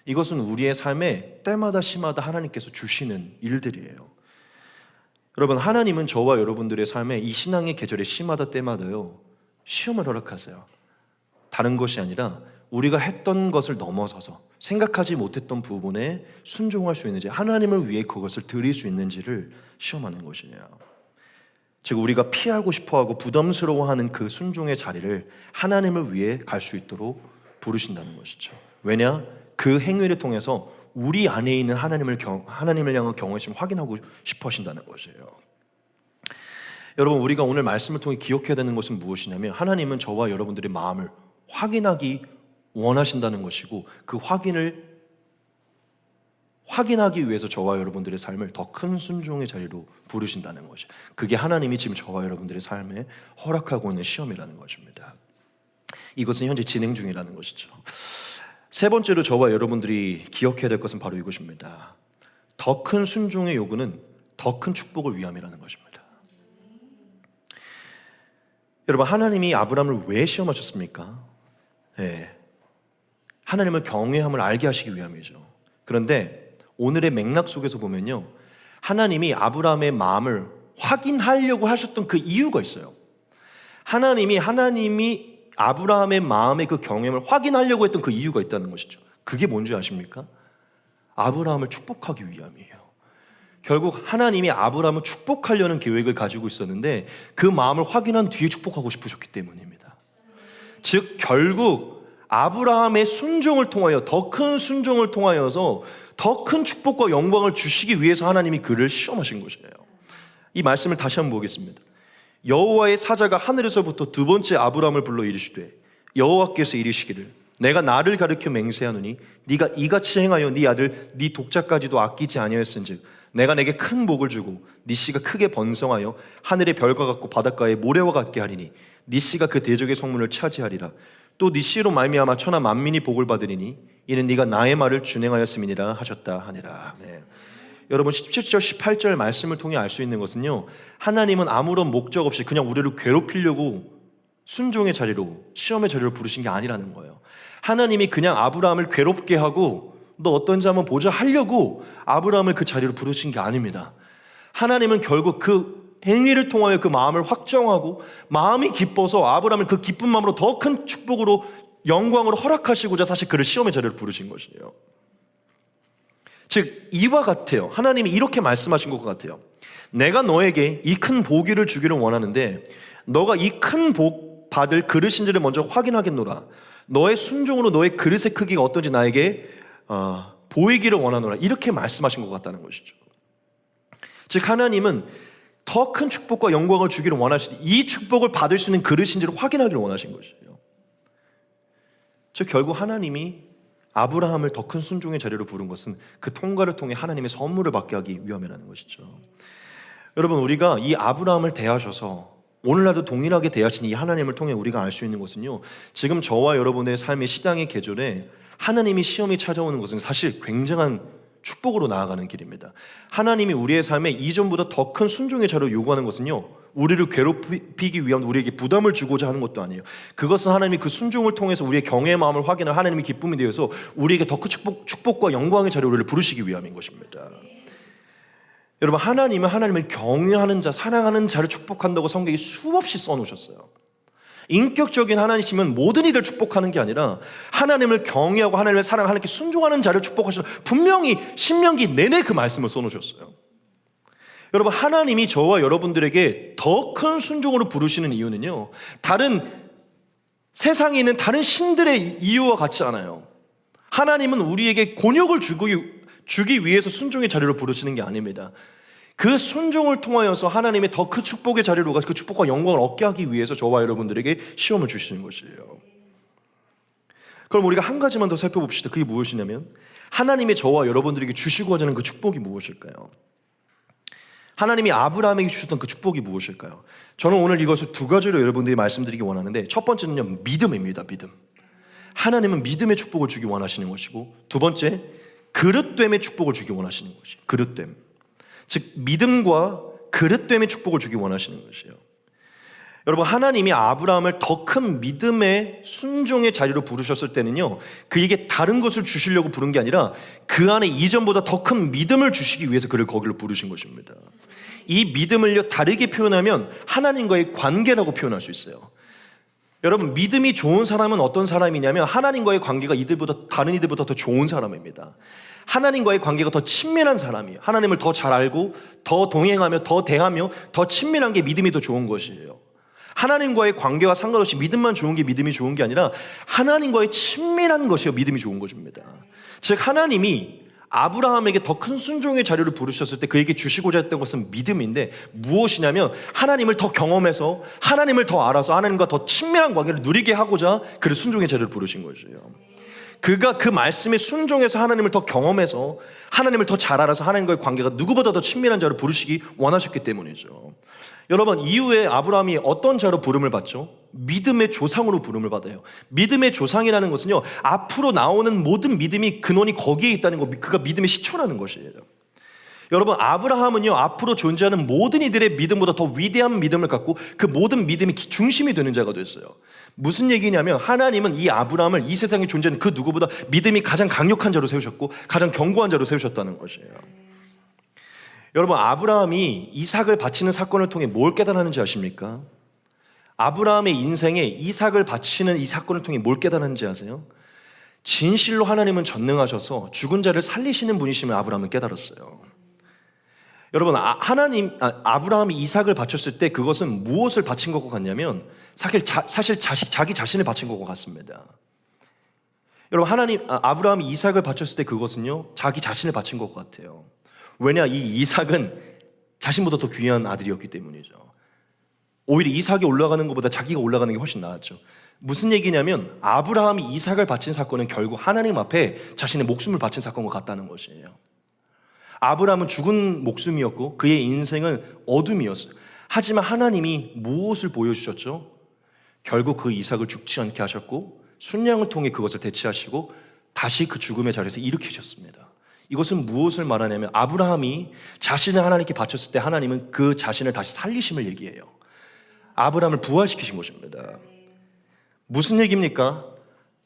이것은 우리의 삶에 때마다 시마다 하나님께서 주시는 일들이에요. 여러분, 하나님은 저와 여러분들의 삶에 이 신앙의 계절에 시마다 때마다요 시험을 허락하세요. 다른 것이 아니라 우리가 했던 것을 넘어서서 생각하지 못했던 부분에 순종할 수 있는지, 하나님을 위해 그것을 드릴 수 있는지를 시험하는 것이냐. 즉 우리가 피하고 싶어하고 부담스러워하는 그 순종의 자리를 하나님을 위해 갈 수 있도록 부르신다는 것이죠. 왜냐? 그 행위를 통해서 우리 안에 있는 하나님을 향한 경외심을 확인하고 싶어 하신다는 것이에요. 여러분, 우리가 오늘 말씀을 통해 기억해야 되는 것은 무엇이냐면, 하나님은 저와 여러분들의 마음을 확인하기 원하신다는 것이고, 그 확인하기 위해서 저와 여러분들의 삶을 더 큰 순종의 자리로 부르신다는 것이, 그게 하나님이 지금 저와 여러분들의 삶에 허락하고 있는 시험이라는 것입니다. 이것은 현재 진행 중이라는 것이죠. 세 번째로 저와 여러분들이 기억해야 될 것은 바로 이것입니다. 더 큰 순종의 요구는 더 큰 축복을 위함이라는 것입니다. 여러분, 하나님이 아브라함을 왜 시험하셨습니까? 네, 하나님을 경외함을 알게 하시기 위함이죠. 그런데 오늘의 맥락 속에서 보면요, 하나님이 아브라함의 마음을 확인하려고 하셨던 그 이유가 있어요. 하나님이 아브라함의 마음의 그 경외함을 확인하려고 했던 그 이유가 있다는 것이죠. 그게 뭔지 아십니까? 아브라함을 축복하기 위함이에요. 결국 하나님이 아브라함을 축복하려는 계획을 가지고 있었는데 그 마음을 확인한 뒤에 축복하고 싶으셨기 때문입니다. 즉 결국 아브라함의 순종을 통하여, 더 큰 순종을 통하여서 더 큰 축복과 영광을 주시기 위해서 하나님이 그를 시험하신 것이에요. 이 말씀을 다시 한번 보겠습니다. 여호와의 사자가 하늘에서부터 두 번째 아브라함을 불러 이르시되, 여호와께서 이르시기를 내가 나를 가리켜 맹세하노니 네가 이같이 행하여 네 아들 네 독자까지도 아끼지 아니하였은즉 내가 내게 큰 복을 주고 네 씨가 크게 번성하여 하늘의 별과 같고 바닷가의 모래와 같게 하리니 네 씨가 그 대적의 성문을 차지하리라. 또 네 씨로 말미암아 천하 만민이 복을 받으리니 이는 네가 나의 말을 준행하였음이니라 하셨다 하니라. 네. 여러분, 17절 18절 말씀을 통해 알 수 있는 것은요, 하나님은 아무런 목적 없이 그냥 우리를 괴롭히려고 순종의 자리로, 시험의 자리로 부르신 게 아니라는 거예요. 하나님이 그냥 아브라함을 괴롭게 하고 너 어떤지 한번 보자 하려고 아브라함을 그 자리로 부르신 게 아닙니다. 하나님은 결국 그 행위를 통하여 그 마음을 확정하고 마음이 기뻐서 아브라함을 그 기쁜 마음으로 더 큰 축복으로, 영광으로 허락하시고자 사실 그를 시험의 자리로 부르신 것이에요. 즉 이와 같아요. 하나님이 이렇게 말씀하신 것 같아요. 내가 너에게 이 큰 보기를 주기를 원하는데 너가 이 큰 복 받을 그릇인지를 먼저 확인하겠노라. 너의 순종으로 너의 그릇의 크기가 어떤지 나에게 보이기를 원하노라. 이렇게 말씀하신 것 같다는 것이죠. 즉 하나님은 더 큰 축복과 영광을 주기를 원하시니 이 축복을 받을 수 있는 그릇인지를 확인하기를 원하신 것이에요. 즉 결국 하나님이 아브라함을 더 큰 순종의 자리로 부른 것은 그 통과를 통해 하나님의 선물을 받게 하기 위함이라는 것이죠. 여러분, 우리가 이 아브라함을 대하셔서 오늘날도 동일하게 대하신 이 하나님을 통해 우리가 알 수 있는 것은요, 지금 저와 여러분의 삶의 시장의 계절에 하나님이 시험이 찾아오는 것은 사실 굉장한 축복으로 나아가는 길입니다. 하나님이 우리의 삶에 이전보다 더 큰 순종의 자리를 요구하는 것은요, 우리를 괴롭히기 위한, 우리에게 부담을 주고자 하는 것도 아니에요. 그것은 하나님이 그 순종을 통해서 우리의 경외의 마음을 확인한 하나님의 기쁨이 되어서 우리에게 더 큰 축복과 영광의 자리로 우리를 부르시기 위함인 것입니다. 여러분, 하나님은 하나님을 경외하는 자, 사랑하는 자를 축복한다고 성경에 수없이 써놓으셨어요. 인격적인 하나님이시면 모든 이들 축복하는 게 아니라 하나님을 경외하고 하나님을 사랑하고 하나님께 순종하는 자를 축복하셔서 분명히 신명기 내내 그 말씀을 써놓으셨어요. 여러분, 하나님이 저와 여러분들에게 더 큰 순종으로 부르시는 이유는요, 다른 세상에 있는 다른 신들의 이유와 같지 않아요. 하나님은 우리에게 곤욕을 주기 위해서 순종의 자리로 부르시는 게 아닙니다. 그 순종을 통하여서 하나님의 더 큰 축복의 자리로 가서 그 축복과 영광을 얻게 하기 위해서 저와 여러분들에게 시험을 주시는 것이에요. 그럼 우리가 한 가지만 더 살펴봅시다. 그게 무엇이냐면 하나님의 저와 여러분들에게 주시고 하자는 그 축복이 무엇일까요? 하나님이 아브라함에게 주셨던 그 축복이 무엇일까요? 저는 오늘 이것을 두 가지로 여러분들이 말씀드리기 원하는데, 첫 번째는요, 믿음입니다. 믿음. 하나님은 믿음의 축복을 주기 원하시는 것이고, 두 번째, 그릇됨의 축복을 주기 원하시는 것이에요. 그릇됨. 즉 믿음과 그릇됨의 축복을 주기 원하시는 것이에요. 여러분, 하나님이 아브라함을 더 큰 믿음의 순종의 자리로 부르셨을 때는요, 그에게 다른 것을 주시려고 부른 게 아니라 그 안에 이전보다 더 큰 믿음을 주시기 위해서 그를 거기로 부르신 것입니다. 이 믿음을요, 다르게 표현하면 하나님과의 관계라고 표현할 수 있어요. 여러분, 믿음이 좋은 사람은 어떤 사람이냐면 하나님과의 관계가 다른 이들보다 더 좋은 사람입니다. 하나님과의 관계가 더 친밀한 사람이에요. 하나님을 더 잘 알고 더 동행하며 더 대하며 더 친밀한 게 믿음이 더 좋은 것이에요. 하나님과의 관계와 상관없이 믿음만 좋은 게 믿음이 좋은 게 아니라 하나님과의 친밀한 것이 믿음이 좋은 것입니다. 즉, 하나님이 아브라함에게 더 큰 순종의 자료를 부르셨을 때 그에게 주시고자 했던 것은 믿음인데, 무엇이냐면 하나님을 더 경험해서 하나님을 더 알아서 하나님과 더 친밀한 관계를 누리게 하고자 그를 순종의 자료를 부르신 것이에요. 그가 그 말씀에 순종해서 하나님을 더 경험해서 하나님을 더 잘 알아서 하나님과의 관계가 누구보다 더 친밀한 자로 부르시기 원하셨기 때문이죠. 여러분, 이후에 아브라함이 어떤 자로 부름을 받죠? 믿음의 조상으로 부름을 받아요. 믿음의 조상이라는 것은요, 앞으로 나오는 모든 믿음이 근원이 거기에 있다는 거, 그가 믿음의 시초라는 것이에요. 여러분, 아브라함은요, 앞으로 존재하는 모든 이들의 믿음보다 더 위대한 믿음을 갖고 그 모든 믿음이 중심이 되는 자가 됐어요. 무슨 얘기냐면 하나님은 이 아브라함을 이 세상에 존재하는 그 누구보다 믿음이 가장 강력한 자로 세우셨고 가장 견고한 자로 세우셨다는 것이에요. 여러분, 아브라함이 이삭을 바치는 사건을 통해 뭘 깨달았는지 아십니까? 아브라함의 인생에 이삭을 바치는 이 사건을 통해 뭘 깨달았는지 아세요? 진실로 하나님은 전능하셔서 죽은 자를 살리시는 분이심을 아브라함은 깨달았어요. 여러분, 아브라함이 이삭을 바쳤을 때 그것은 무엇을 바친 것 같냐면 사실 자기 자신을 바친 것 같습니다. 여러분, 아브라함이 이삭을 바쳤을 때 그것은요, 자기 자신을 바친 것 같아요. 왜냐, 이 이삭은 자신보다 더 귀한 아들이었기 때문이죠. 오히려 이삭이 올라가는 것보다 자기가 올라가는 게 훨씬 나았죠. 무슨 얘기냐면 아브라함이 이삭을 바친 사건은 결국 하나님 앞에 자신의 목숨을 바친 사건과 같다는 것이에요. 아브라함은 죽은 목숨이었고 그의 인생은 어둠이었어요. 하지만 하나님이 무엇을 보여주셨죠? 결국 그 이삭을 죽지 않게 하셨고 순양을 통해 그것을 대체하시고 다시 그 죽음의 자리에서 일으키셨습니다. 이것은 무엇을 말하냐면 아브라함이 자신을 하나님께 바쳤을 때 하나님은 그 자신을 다시 살리심을 얘기해요. 아브라함을 부활시키신 것입니다. 무슨 얘기입니까?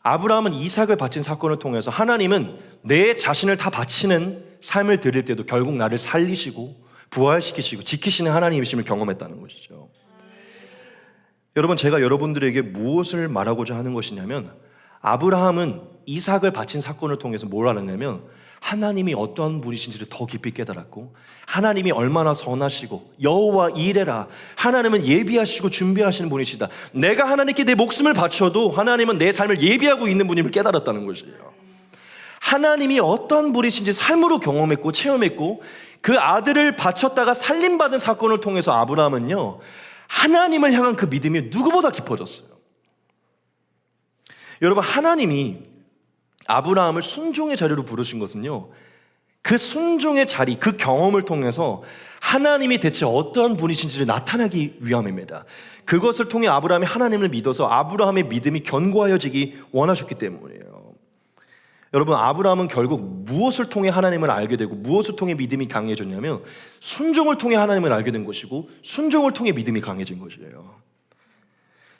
아브라함은 이삭을 바친 사건을 통해서 하나님은 내 자신을 다 바치는 삶을 드릴 때도 결국 나를 살리시고 부활시키시고 지키시는 하나님이심을 경험했다는 것이죠. 여러분, 제가 여러분들에게 무엇을 말하고자 하는 것이냐면 아브라함은 이삭을 바친 사건을 통해서 뭘 알았냐면 하나님이 어떠한 분이신지를 더 깊이 깨달았고 하나님이 얼마나 선하시고 여호와 이레라, 하나님은 예비하시고 준비하시는 분이시다. 내가 하나님께 내 목숨을 바쳐도 하나님은 내 삶을 예비하고 있는 분임을 깨달았다는 것이에요. 하나님이 어떠한 분이신지 삶으로 경험했고 체험했고 그 아들을 바쳤다가 살림받은 사건을 통해서 아브라함은요, 하나님을 향한 그 믿음이 누구보다 깊어졌어요. 여러분, 하나님이 아브라함을 순종의 자리로 부르신 것은요, 그 순종의 자리, 그 경험을 통해서 하나님이 대체 어떠한 분이신지를 나타나기 위함입니다. 그것을 통해 아브라함이 하나님을 믿어서 아브라함의 믿음이 견고하여지기 원하셨기 때문이에요. 여러분, 아브라함은 결국 무엇을 통해 하나님을 알게 되고 무엇을 통해 믿음이 강해졌냐면 순종을 통해 하나님을 알게 된 것이고 순종을 통해 믿음이 강해진 것이에요.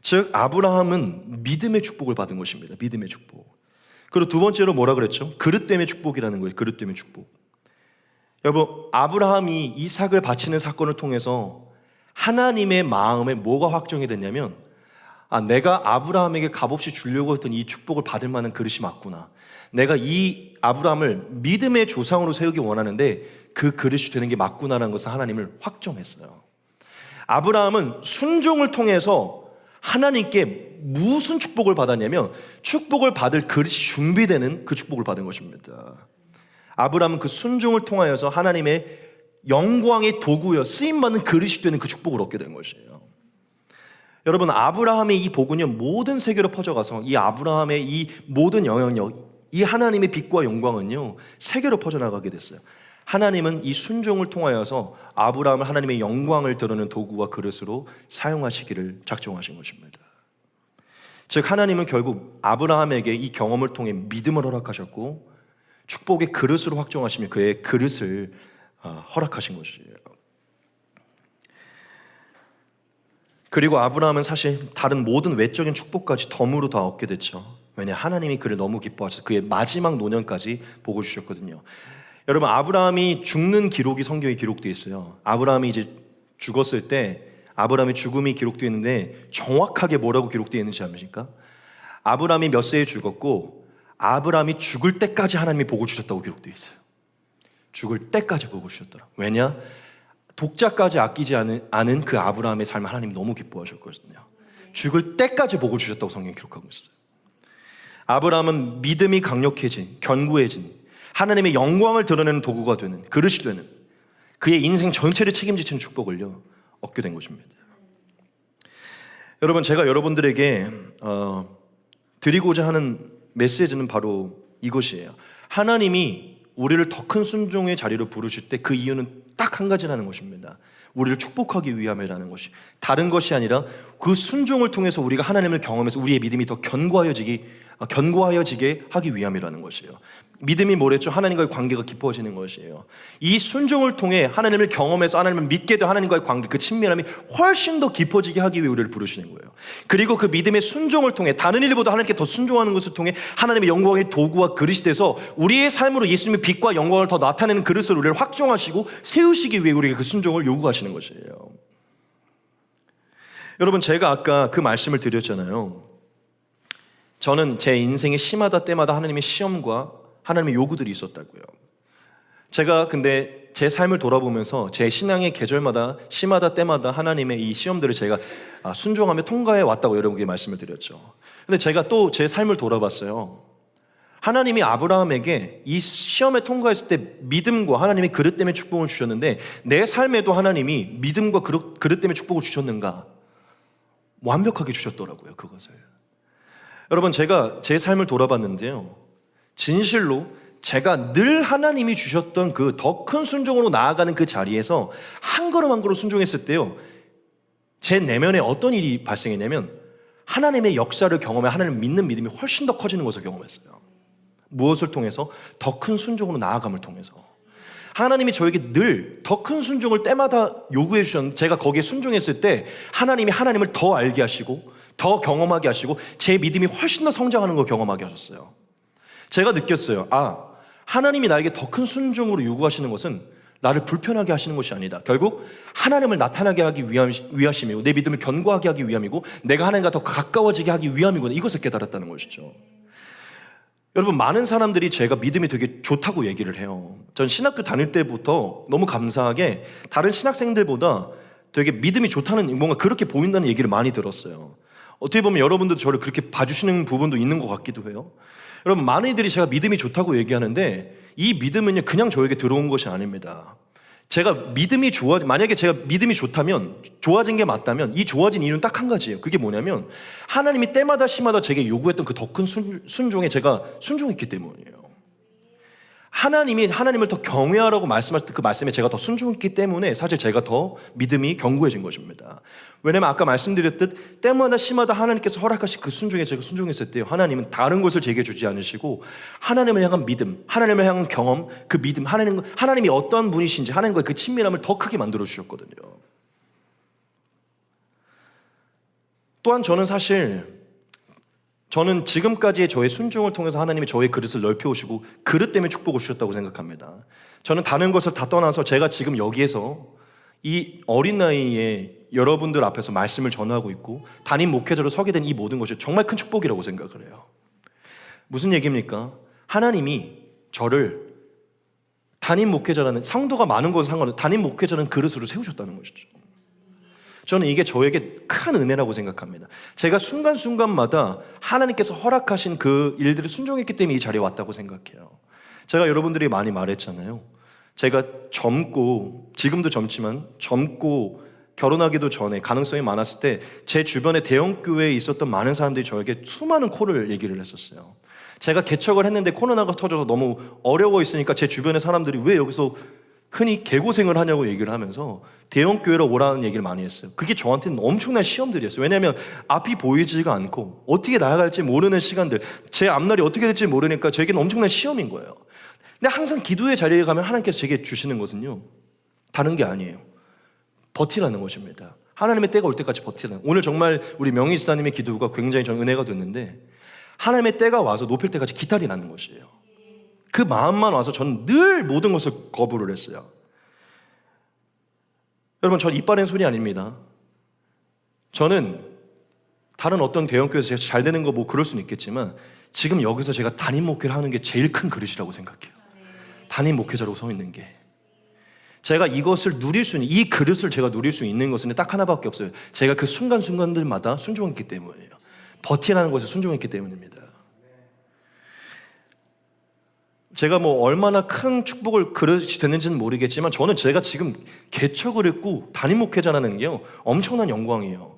즉, 아브라함은 믿음의 축복을 받은 것입니다. 믿음의 축복. 그리고 두 번째로 뭐라 그랬죠? 그릇 됨의 축복이라는 거예요. 그릇 됨의 축복. 여러분, 아브라함이 이삭을 바치는 사건을 통해서 하나님의 마음에 뭐가 확정이 됐냐면 내가 아브라함에게 값없이 주려고 했던 이 축복을 받을 만한 그릇이 맞구나. 내가 이 아브라함을 믿음의 조상으로 세우기 원하는데 그 그릇이 되는 게 맞구나라는 것을 하나님을 확정했어요. 아브라함은 순종을 통해서 하나님께 무슨 축복을 받았냐면 축복을 받을 그릇이 준비되는 그 축복을 받은 것입니다. 아브라함은 그 순종을 통하여서 하나님의 영광의 도구여 쓰임받는 그릇이 되는 그 축복을 얻게 된 것이에요. 여러분, 아브라함의 이 복은요, 모든 세계로 퍼져가서 이 아브라함의 이 모든 영향력, 이 하나님의 빛과 영광은요, 세계로 퍼져나가게 됐어요. 하나님은 이 순종을 통하여서 아브라함을 하나님의 영광을 드러내는 도구와 그릇으로 사용하시기를 작정하신 것입니다. 즉, 하나님은 결국 아브라함에게 이 경험을 통해 믿음을 허락하셨고 축복의 그릇으로 확정하시며 그의 그릇을 허락하신 것이에요. 그리고 아브라함은 사실 다른 모든 외적인 축복까지 덤으로 다 얻게 됐죠. 왜냐, 하나님이 그를 너무 기뻐하셔서 그의 마지막 노년까지 복을 주셨거든요. 여러분, 아브라함이 죽는 기록이 성경에 기록되어 있어요. 아브라함이 이제 죽었을 때 아브라함의 죽음이 기록되어 있는데 정확하게 뭐라고 기록되어 있는지 아십니까? 아브라함이 몇 세에 죽었고 아브라함이 죽을 때까지 하나님이 복을 주셨다고 기록되어 있어요. 죽을 때까지 복을 주셨더라. 왜냐? 독자까지 아끼지 않은 그 아브라함의 삶을 하나님이 너무 기뻐하셨거든요. 죽을 때까지 복을 주셨다고 성경이 기록하고 있어요. 아브라함은 믿음이 강력해진, 견고해진, 하나님의 영광을 드러내는 도구가 되는, 그릇이 되는, 그의 인생 전체를 책임지는 축복을요 얻게 된 것입니다. 여러분, 제가 여러분들에게 드리고자 하는 메시지는 바로 이것이에요. 하나님이 우리를 더 큰 순종의 자리로 부르실 때 그 이유는 딱 한 가지라는 것입니다. 우리를 축복하기 위함이라는 것이, 다른 것이 아니라 그 순종을 통해서 우리가 하나님을 경험해서 우리의 믿음이 더 견고하여지게 하기 위함이라는 것이에요. 믿음이 뭐랬죠? 하나님과의 관계가 깊어지는 것이에요. 이 순종을 통해 하나님을 경험해서 하나님을 믿게 된 하나님과의 관계, 그 친밀함이 훨씬 더 깊어지게 하기 위해 우리를 부르시는 거예요. 그리고 그 믿음의 순종을 통해, 다른 일보다 하나님께 더 순종하는 것을 통해 하나님의 영광의 도구와 그릇이 돼서 우리의 삶으로 예수님의 빛과 영광을 더 나타내는 그릇으로 우리를 확정하시고 세우시기 위해 우리에게 그 순종을 요구하시는 것이에요. 여러분, 제가 아까 그 말씀을 드렸잖아요. 저는 제 인생의 시마다 때마다 하나님의 시험과 하나님의 요구들이 있었다고요. 제가 근데 제 삶을 돌아보면서 제 신앙의 계절마다, 시마다 때마다 하나님의 이 시험들을 제가 순종하며 통과해 왔다고 여러분께 말씀을 드렸죠. 근데 제가 또 제 삶을 돌아봤어요. 하나님이 아브라함에게 이 시험에 통과했을 때 믿음과 하나님의 그릇 때문에 축복을 주셨는데, 내 삶에도 하나님이 믿음과 그릇 때문에 축복을 주셨는가? 완벽하게 주셨더라고요, 그것을. 여러분, 제가 제 삶을 돌아봤는데요, 진실로 제가 늘 하나님이 주셨던 그 더 큰 순종으로 나아가는 그 자리에서 한 걸음 한 걸음 순종했을 때요, 제 내면에 어떤 일이 발생했냐면 하나님의 역사를 경험해 하나님을 믿는 믿음이 훨씬 더 커지는 것을 경험했어요. 무엇을 통해서? 더 큰 순종으로 나아감을 통해서. 하나님이 저에게 늘 더 큰 순종을 때마다 요구해 주셨는데, 제가 거기에 순종했을 때 하나님이 하나님을 더 알게 하시고 더 경험하게 하시고 제 믿음이 훨씬 더 성장하는 걸 경험하게 하셨어요. 제가 느꼈어요. 하나님이 나에게 더 큰 순종으로 요구하시는 것은 나를 불편하게 하시는 것이 아니다. 결국 하나님을 나타나게 하기 위하심이고 내 믿음을 견고하게 하기 위함이고 내가 하나님과 더 가까워지게 하기 위함이구나, 이것을 깨달았다는 것이죠. 여러분, 많은 사람들이 제가 믿음이 되게 좋다고 얘기를 해요. 전 신학교 다닐 때부터 너무 감사하게 다른 신학생들보다 되게 믿음이 좋다는, 뭔가 그렇게 보인다는 얘기를 많이 들었어요. 어떻게 보면 여러분도 저를 그렇게 봐주시는 부분도 있는 것 같기도 해요. 여러분, 많은 이들이 제가 믿음이 좋다고 얘기하는데 이 믿음은요 그냥 저에게 들어온 것이 아닙니다. 만약에 제가 믿음이 좋다면, 좋아진 게 맞다면, 이 좋아진 이유는 딱 한 가지예요. 그게 뭐냐면 하나님이 때마다 시마다 제게 요구했던 그 더 큰 순종에 제가 순종했기 때문이에요. 하나님이 하나님을 더 경외하라고 말씀하실 때 그 말씀에 제가 더 순종했기 때문에 사실 제가 더 믿음이 견고해진 것입니다. 왜냐면 아까 말씀드렸듯 때마다 시마다 하나님께서 허락하신 그 순종에 제가 순종했을 때요, 하나님은 다른 것을 제게 주지 않으시고 하나님을 향한 믿음, 하나님을 향한 경험, 그 믿음, 하나님이 어떤 분이신지 하나님과의 그 친밀함을 더 크게 만들어 주셨거든요. 또한 저는 지금까지의 저의 순종을 통해서 하나님이 저의 그릇을 넓혀오시고 그릇 때문에 축복을 주셨다고 생각합니다. 저는 다른 것을 다 떠나서 제가 지금 여기에서 이 어린 나이에 여러분들 앞에서 말씀을 전하고 있고 담임 목회자로 서게 된 이 모든 것이 정말 큰 축복이라고 생각을 해요. 무슨 얘기입니까? 하나님이 저를 담임 목회자라는, 성도가 많은 것은 상관없이 담임 목회자라는 그릇으로 세우셨다는 것이죠. 저는 이게 저에게 큰 은혜라고 생각합니다. 제가 순간순간마다 하나님께서 허락하신 그 일들을 순종했기 때문에 이 자리에 왔다고 생각해요. 제가 여러분들이 많이 말했잖아요. 제가 지금도 젊지만 젊고 결혼하기도 전에 가능성이 많았을 때 제 주변에 대형교회에 있었던 많은 사람들이 저에게 수많은 콜을 얘기를 했었어요. 제가 개척을 했는데 코로나가 터져서 너무 어려워 있으니까 제 주변의 사람들이 왜 여기서 흔히 개고생을 하냐고 얘기를 하면서 대형교회로 오라는 얘기를 많이 했어요. 그게 저한테는 엄청난 시험들이었어요. 왜냐하면 앞이 보이지가 않고 어떻게 나아갈지 모르는 시간들, 제 앞날이 어떻게 될지 모르니까 저에게는 엄청난 시험인 거예요. 근데 항상 기도의 자리에 가면 하나님께서 제게 주시는 것은요, 다른 게 아니에요. 버티라는 것입니다. 하나님의 때가 올 때까지 버티는. 오늘 정말 우리 명희 지사님의 기도가 굉장히 저는 은혜가 됐는데, 하나님의 때가 와서 높일 때까지 기다리라는 것이에요. 그 마음만 와서 저는 늘 모든 것을 거부를 했어요. 여러분, 저 이빨엔 소리 아닙니다. 저는 다른 어떤 대형교회에서 제가 잘 되는 거 뭐 그럴 수는 있겠지만, 지금 여기서 제가 담임 목회를 하는 게 제일 큰 그릇이라고 생각해요. 담임 목회자로 서 있는 게. 제가 이것을 누릴 수 있는, 이 그릇을 제가 누릴 수 있는 것은 딱 하나밖에 없어요. 제가 그 순간순간들마다 순종했기 때문이에요. 버티라는 것에 순종했기 때문입니다. 제가 뭐 얼마나 큰 축복을 그릇이 됐는지는 모르겠지만, 저는 제가 지금 개척을 했고 담임 목회자라는 게요, 엄청난 영광이에요.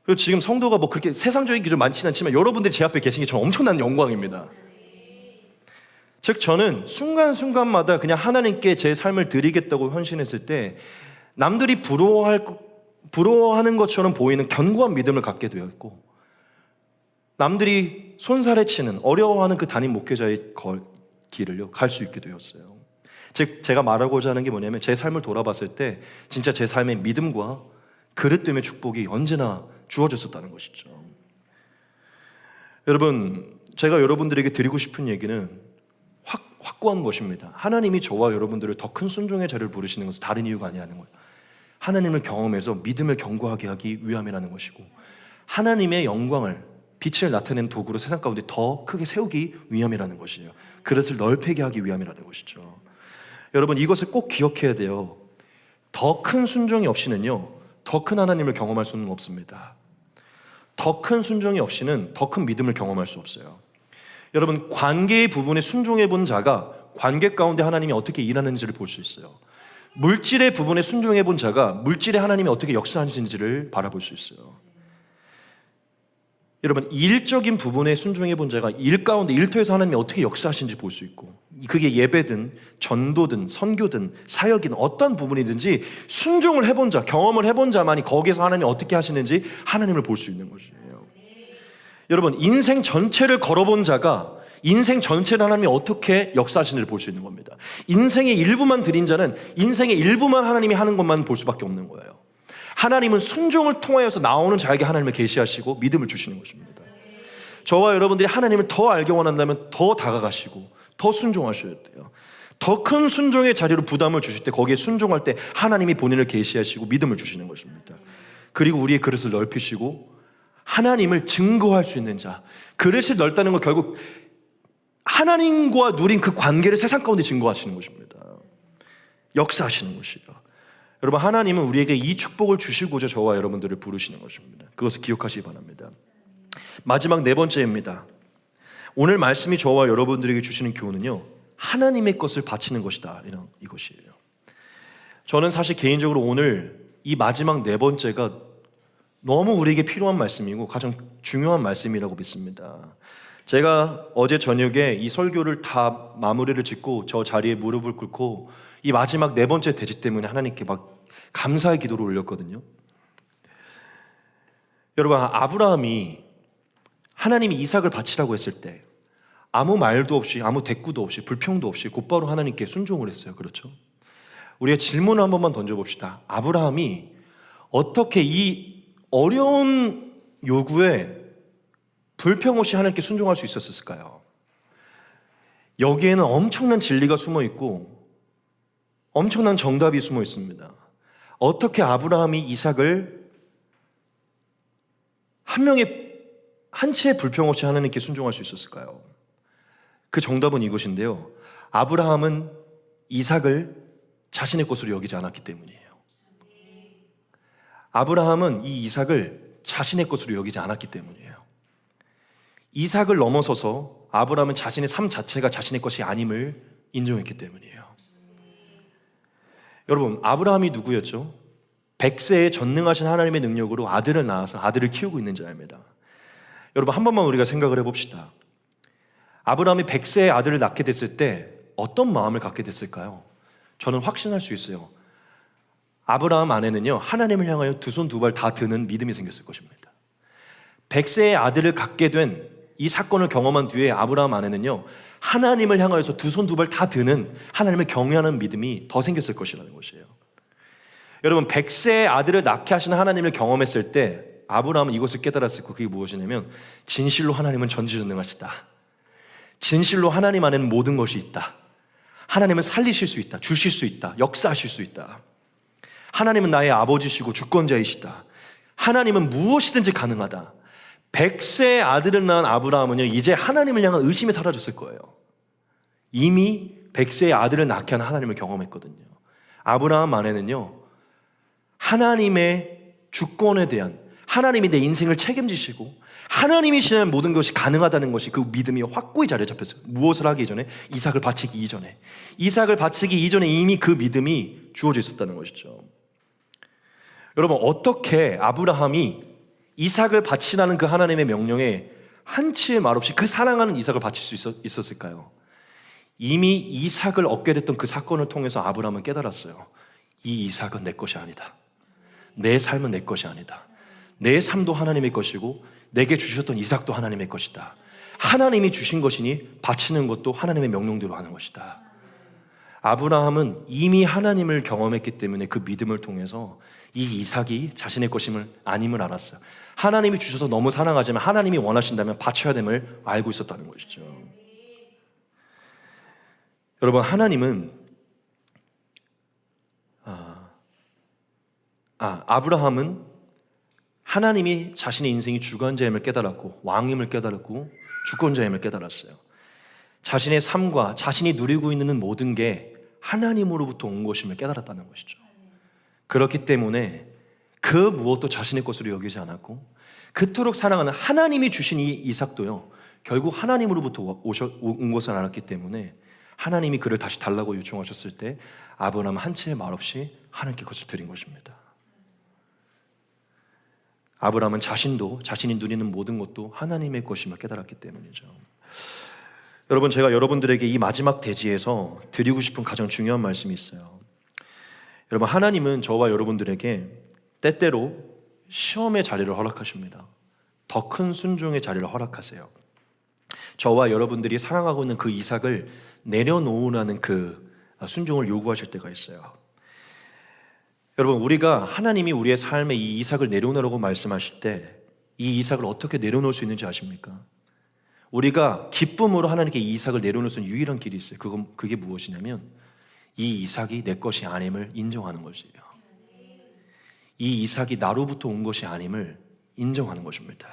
그리고 지금 성도가 뭐 그렇게 세상적인 길을 많지는 않지만, 여러분들이 제 앞에 계신 게 저는 엄청난 영광입니다. 즉, 저는 순간순간마다 그냥 하나님께 제 삶을 드리겠다고 헌신했을 때, 남들이 부러워하는 것처럼 보이는 견고한 믿음을 갖게 되었고, 남들이 손살에 치는, 어려워하는 그 담임 목회자의 길을요, 갈 수 있게 되었어요. 즉, 제가 말하고자 하는 게 뭐냐면, 제 삶을 돌아봤을 때 진짜 제 삶의 믿음과 그릇 때문에 축복이 언제나 주어졌었다는 것이죠. 여러분, 제가 여러분들에게 드리고 싶은 얘기는 확고한 것입니다. 하나님이 저와 여러분들을 더 큰 순종의 자리를 부르시는 것은 다른 이유가 아니라는 거예요. 하나님을 경험해서 믿음을 견고하게 하기 위함이라는 것이고, 하나님의 영광을, 빛을 나타내는 도구로 세상 가운데 더 크게 세우기 위함이라는 것이에요. 그릇을 넓히게 하기 위함이라는 것이죠. 여러분, 이것을 꼭 기억해야 돼요. 더 큰 순종이 없이는요, 더 큰 하나님을 경험할 수는 없습니다. 더 큰 순종이 없이는 더 큰 믿음을 경험할 수 없어요. 여러분, 관계의 부분에 순종해 본 자가 관계 가운데 하나님이 어떻게 일하는지를 볼 수 있어요. 물질의 부분에 순종해 본 자가 물질에 하나님이 어떻게 역사하시는지를 바라볼 수 있어요. 여러분, 일적인 부분에 순종해 본 자가 일 가운데, 일터에서 하나님이 어떻게 역사하시는지 볼 수 있고, 그게 예배든 전도든 선교든 사역이든 어떤 부분이든지 순종을 해본 자, 경험을 해본 자만이 거기에서 하나님이 어떻게 하시는지 하나님을 볼 수 있는 것이에요. 여러분, 인생 전체를 걸어본 자가 인생 전체를 하나님이 어떻게 역사하시는지를 볼 수 있는 겁니다. 인생의 일부만 드린 자는 인생의 일부만 하나님이 하는 것만 볼 수밖에 없는 거예요. 하나님은 순종을 통하여서 나오는 자에게 하나님을 계시하시고 믿음을 주시는 것입니다. 저와 여러분들이 하나님을 더 알게 원한다면 더 다가가시고 더 순종하셔야 돼요. 더 큰 순종의 자리로 부담을 주실 때, 거기에 순종할 때 하나님이 본인을 계시하시고 믿음을 주시는 것입니다. 그리고 우리의 그릇을 넓히시고 하나님을 증거할 수 있는 자, 그릇이 넓다는 건 결국 하나님과 누린 그 관계를 세상 가운데 증거하시는 것입니다. 역사하시는 것이죠. 여러분, 하나님은 우리에게 이 축복을 주시고자 저와 여러분들을 부르시는 것입니다. 그것을 기억하시기 바랍니다. 마지막 네 번째입니다. 오늘 말씀이 저와 여러분들에게 주시는 교훈은요, 하나님의 것을 바치는 것이다, 이것이에요. 저는 사실 개인적으로 오늘 이 마지막 네 번째가 너무 우리에게 필요한 말씀이고 가장 중요한 말씀이라고 믿습니다. 제가 어제 저녁에 이 설교를 다 마무리를 짓고 저 자리에 무릎을 꿇고 이 마지막 네 번째 대지 때문에 하나님께 막 감사의 기도를 올렸거든요. 여러분, 아브라함이 하나님이 이삭을 바치라고 했을 때 아무 말도 없이, 아무 대꾸도 없이, 불평도 없이 곧바로 하나님께 순종을 했어요. 그렇죠? 우리가 질문을 한 번만 던져봅시다. 아브라함이 어떻게 이 어려운 요구에 불평 없이 하나님께 순종할 수 있었을까요? 여기에는 엄청난 진리가 숨어 있고 엄청난 정답이 숨어 있습니다. 어떻게 아브라함이 이삭을 한 채의 불평 없이 하나님께 순종할 수 있었을까요? 그 정답은 이것인데요, 아브라함은 이삭을 자신의 것으로 여기지 않았기 때문이에요. 아브라함은 이 이삭을 자신의 것으로 여기지 않았기 때문이에요. 이삭을 넘어서서 아브라함은 자신의 삶 자체가 자신의 것이 아님을 인정했기 때문이에요. 여러분, 아브라함이 누구였죠? 100세에 전능하신 하나님의 능력으로 아들을 낳아서 아들을 키우고 있는 자입니다. 여러분, 한 번만 우리가 생각을 해봅시다. 아브라함이 100세의 아들을 낳게 됐을 때 어떤 마음을 갖게 됐을까요? 저는 확신할 수 있어요. 아브라함 안에는요, 하나님을 향하여 두 손 두 발 다 드는 믿음이 생겼을 것입니다. 100세의 아들을 갖게 된 이 사건을 경험한 뒤에 아브라함 안에는요, 하나님을 향하여서 두 손 두 발 다 드는, 하나님을 경외하는 믿음이 더 생겼을 것이라는 것이에요. 여러분 100세의 아들을 낳게 하신 하나님을 경험했을 때 아브라함은 이것을 깨달았을 거. 그게 무엇이냐면 진실로 하나님은 전지전능하시다. 진실로 하나님 안에는 모든 것이 있다. 하나님은 살리실 수 있다. 주실 수 있다. 역사하실 수 있다. 하나님은 나의 아버지시고 주권자이시다. 하나님은 무엇이든지 가능하다. 100세의 아들을 낳은 아브라함은요, 이제 하나님을 향한 의심이 사라졌을 거예요. 이미 100세의 아들을 낳게 하는 하나님을 경험했거든요. 아브라함 안에는요, 하나님의 주권에 대한, 하나님이 내 인생을 책임지시고 하나님이시면 모든 것이 가능하다는 것이, 그 믿음이 확고히 자리에 잡혔어요. 무엇을 하기 전에? 이삭을 바치기 이전에. 이삭을 바치기 이전에 이미 그 믿음이 주어져 있었다는 것이죠. 여러분, 어떻게 아브라함이 이삭을 바치라는 그 하나님의 명령에 한치의 말 없이 그 사랑하는 이삭을 바칠 수 있었을까요? 이미 이삭을 얻게 됐던 그 사건을 통해서 아브라함은 깨달았어요. 이 이삭은 내 것이 아니다. 내 삶은 내 것이 아니다. 내 삶도 하나님의 것이고 내게 주셨던 이삭도 하나님의 것이다. 하나님이 주신 것이니 바치는 것도 하나님의 명령대로 하는 것이다. 아브라함은 이미 하나님을 경험했기 때문에 그 믿음을 통해서 이 이삭이 자신의 것임을 아님을 알았어요. 하나님이 주셔서 너무 사랑하지만 하나님이 원하신다면 바쳐야 됨을 알고 있었다는 것이죠. 여러분, 하나님은 아브라함은 하나님이 자신의 인생이 주관자임을 깨달았고 왕임을 깨달았고 주권자임을 깨달았어요. 자신의 삶과 자신이 누리고 있는 모든 게 하나님으로부터 온 것임을 깨달았다는 것이죠. 그렇기 때문에 그 무엇도 자신의 것으로 여기지 않았고 그토록 사랑하는 하나님이 주신 이 이삭도요, 결국 하나님으로부터 온 것을 알았기 때문에 하나님이 그를 다시 달라고 요청하셨을 때 아브라함은 한치의 말 없이 하나님께 그것을 드린 것입니다. 아브라함은 자신도 자신이 누리는 모든 것도 하나님의 것임을 깨달았기 때문이죠. 여러분, 제가 여러분들에게 이 마지막 대지에서 드리고 싶은 가장 중요한 말씀이 있어요. 여러분, 하나님은 저와 여러분들에게 때때로 시험의 자리를 허락하십니다. 더 큰 순종의 자리를 허락하세요. 저와 여러분들이 사랑하고 있는 그 이삭을 내려놓으라는 그 순종을 요구하실 때가 있어요. 여러분, 우리가 하나님이 우리의 삶에 이 이삭을 내려놓으라고 말씀하실 때 이 이삭을 어떻게 내려놓을 수 있는지 아십니까? 우리가 기쁨으로 하나님께 이 이삭을 내려놓을 수 있는 유일한 길이 있어요. 그게 무엇이냐면 이 이삭이 내 것이 아님을 인정하는 것이에요. 이 이삭이 나로부터 온 것이 아님을 인정하는 것입니다.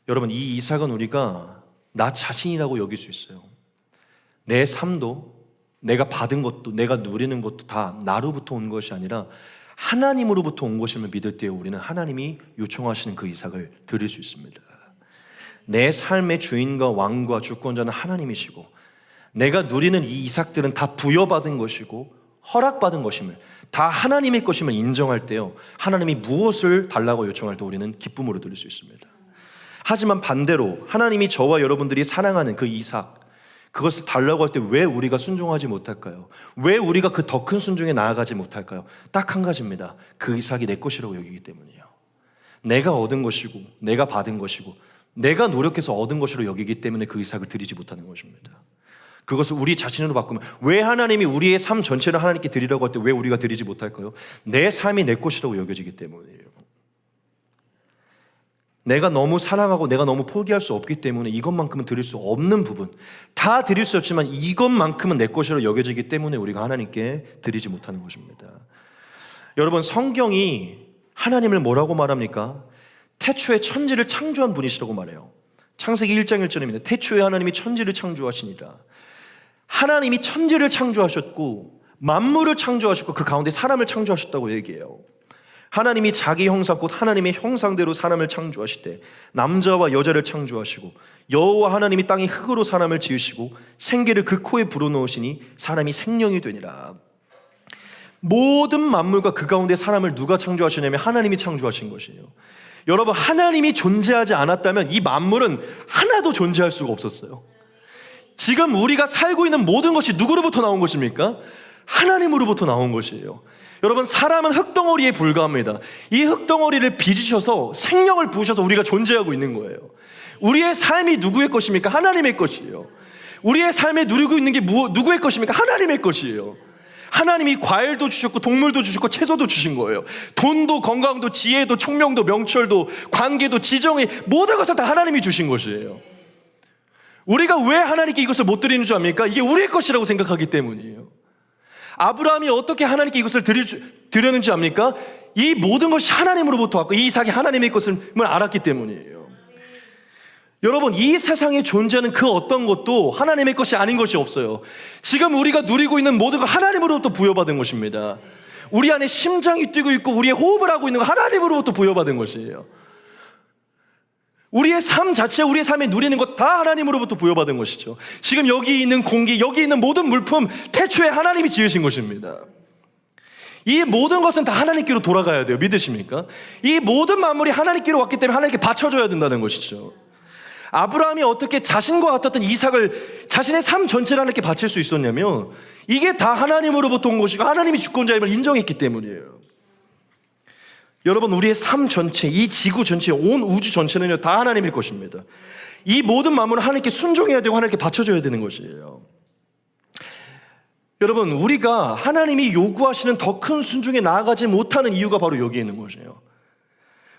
여러분, 이 이삭은 우리가 나 자신이라고 여길 수 있어요. 내 삶도 내가 받은 것도 내가 누리는 것도 다 나로부터 온 것이 아니라 하나님으로부터 온 것임을 믿을 때 우리는 하나님이 요청하시는 그 이삭을 드릴 수 있습니다. 내 삶의 주인과 왕과 주권자는 하나님이시고 내가 누리는 이 이삭들은 다 부여받은 것이고 허락받은 것임을, 다 하나님의 것임을 인정할 때요, 하나님이 무엇을 달라고 요청할 때 우리는 기쁨으로 드릴 수 있습니다. 하지만 반대로 하나님이 저와 여러분들이 사랑하는 그 이삭, 그것을 달라고 할 때 왜 우리가 순종하지 못할까요? 왜 우리가 그 더 큰 순종에 나아가지 못할까요? 딱 한 가지입니다. 그 이삭이 내 것이라고 여기기 때문이에요. 내가 얻은 것이고 내가 받은 것이고 내가 노력해서 얻은 것으로 여기기 때문에 그 이삭을 드리지 못하는 것입니다. 그것을 우리 자신으로 바꾸면, 왜 하나님이 우리의 삶 전체를 하나님께 드리라고 할 때 왜 우리가 드리지 못할까요? 내 삶이 내 것이라고 여겨지기 때문이에요. 내가 너무 사랑하고 내가 너무 포기할 수 없기 때문에 이것만큼은 드릴 수 없는 부분, 다 드릴 수 없지만 이것만큼은 내 것이라고 여겨지기 때문에 우리가 하나님께 드리지 못하는 것입니다. 여러분, 성경이 하나님을 뭐라고 말합니까? 태초에 천지를 창조한 분이시라고 말해요. 창세기 1장 1절입니다. 태초에 하나님이 천지를 창조하시니라. 하나님이 천지를 창조하셨고 만물을 창조하셨고 그 가운데 사람을 창조하셨다고 얘기해요. 하나님이 자기 형상 곧 하나님의 형상대로 사람을 창조하시되 남자와 여자를 창조하시고 여호와 하나님이 땅의 흙으로 사람을 지으시고 생기를 그 코에 불어넣으시니 사람이 생명이 되니라. 모든 만물과 그 가운데 사람을 누가 창조하시냐면 하나님이 창조하신 것이에요. 여러분, 하나님이 존재하지 않았다면 이 만물은 하나도 존재할 수가 없었어요. 지금 우리가 살고 있는 모든 것이 누구로부터 나온 것입니까? 하나님으로부터 나온 것이에요. 여러분, 사람은 흙덩어리에 불과합니다. 이 흙덩어리를 빚으셔서 생명을 부으셔서 우리가 존재하고 있는 거예요. 우리의 삶이 누구의 것입니까? 하나님의 것이에요. 우리의 삶에 누리고 있는 게 누구의 것입니까? 하나님의 것이에요. 하나님이 과일도 주셨고 동물도 주셨고 채소도 주신 거예요. 돈도 건강도 지혜도 총명도 명철도 관계도 지정의 모든 것을 다 하나님이 주신 것이에요. 우리가 왜 하나님께 이것을 못 드리는 줄 압니까? 이게 우리의 것이라고 생각하기 때문이에요. 아브라함이 어떻게 하나님께 이것을 드렸는지 압니까? 이 모든 것이 하나님으로부터 왔고 이 이삭이 하나님의 것을 알았기 때문이에요. 여러분, 이 세상에 존재하는 그 어떤 것도 하나님의 것이 아닌 것이 없어요. 지금 우리가 누리고 있는 모든 것 하나님으로부터 부여받은 것입니다. 우리 안에 심장이 뛰고 있고 우리의 호흡을 하고 있는 것 하나님으로부터 부여받은 것이에요. 우리의 삶 자체, 우리의 삶에 누리는 것 다 하나님으로부터 부여받은 것이죠. 지금 여기 있는 공기, 여기 있는 모든 물품 태초에 하나님이 지으신 것입니다. 이 모든 것은 다 하나님께로 돌아가야 돼요. 믿으십니까? 이 모든 만물이 하나님께로 왔기 때문에 하나님께 바쳐줘야 된다는 것이죠. 아브라함이 어떻게 자신과 같았던 이삭을 자신의 삶 전체를 하나님께 바칠 수 있었냐면 이게 다 하나님으로부터 온 것이고 하나님이 주권자임을 인정했기 때문이에요. 여러분, 우리의 삶 전체, 이 지구 전체, 온 우주 전체는요 다 하나님의 것입니다. 이 모든 만물은 하나님께 순종해야 되고 하나님께 바쳐줘야 되는 것이에요. 여러분, 우리가 하나님이 요구하시는 더 큰 순종에 나아가지 못하는 이유가 바로 여기에 있는 것이에요.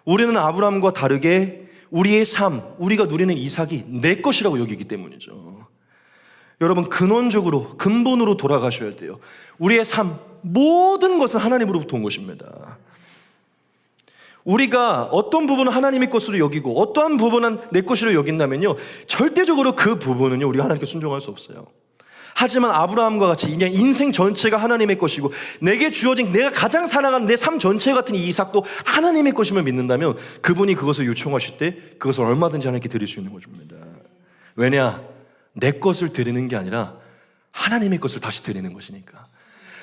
우리는 아브라함과 다르게 우리의 삶, 우리가 누리는 이삭이 내 것이라고 여기기 때문이죠. 여러분, 근원적으로 근본으로 돌아가셔야 돼요. 우리의 삶, 모든 것은 하나님으로부터 온 것입니다. 우리가 어떤 부분은 하나님의 것으로 여기고 어떠한 부분은 내 것으로 여긴다면요 절대적으로 그 부분은요 우리가 하나님께 순종할 수 없어요. 하지만 아브라함과 같이 그냥 인생 전체가 하나님의 것이고 내게 주어진 내가 가장 사랑하는 내 삶 전체 같은 이 이삭도 하나님의 것임을 믿는다면 그분이 그것을 요청하실 때 그것을 얼마든지 하나님께 드릴 수 있는 것입니다. 왜냐? 내 것을 드리는 게 아니라 하나님의 것을 다시 드리는 것이니까.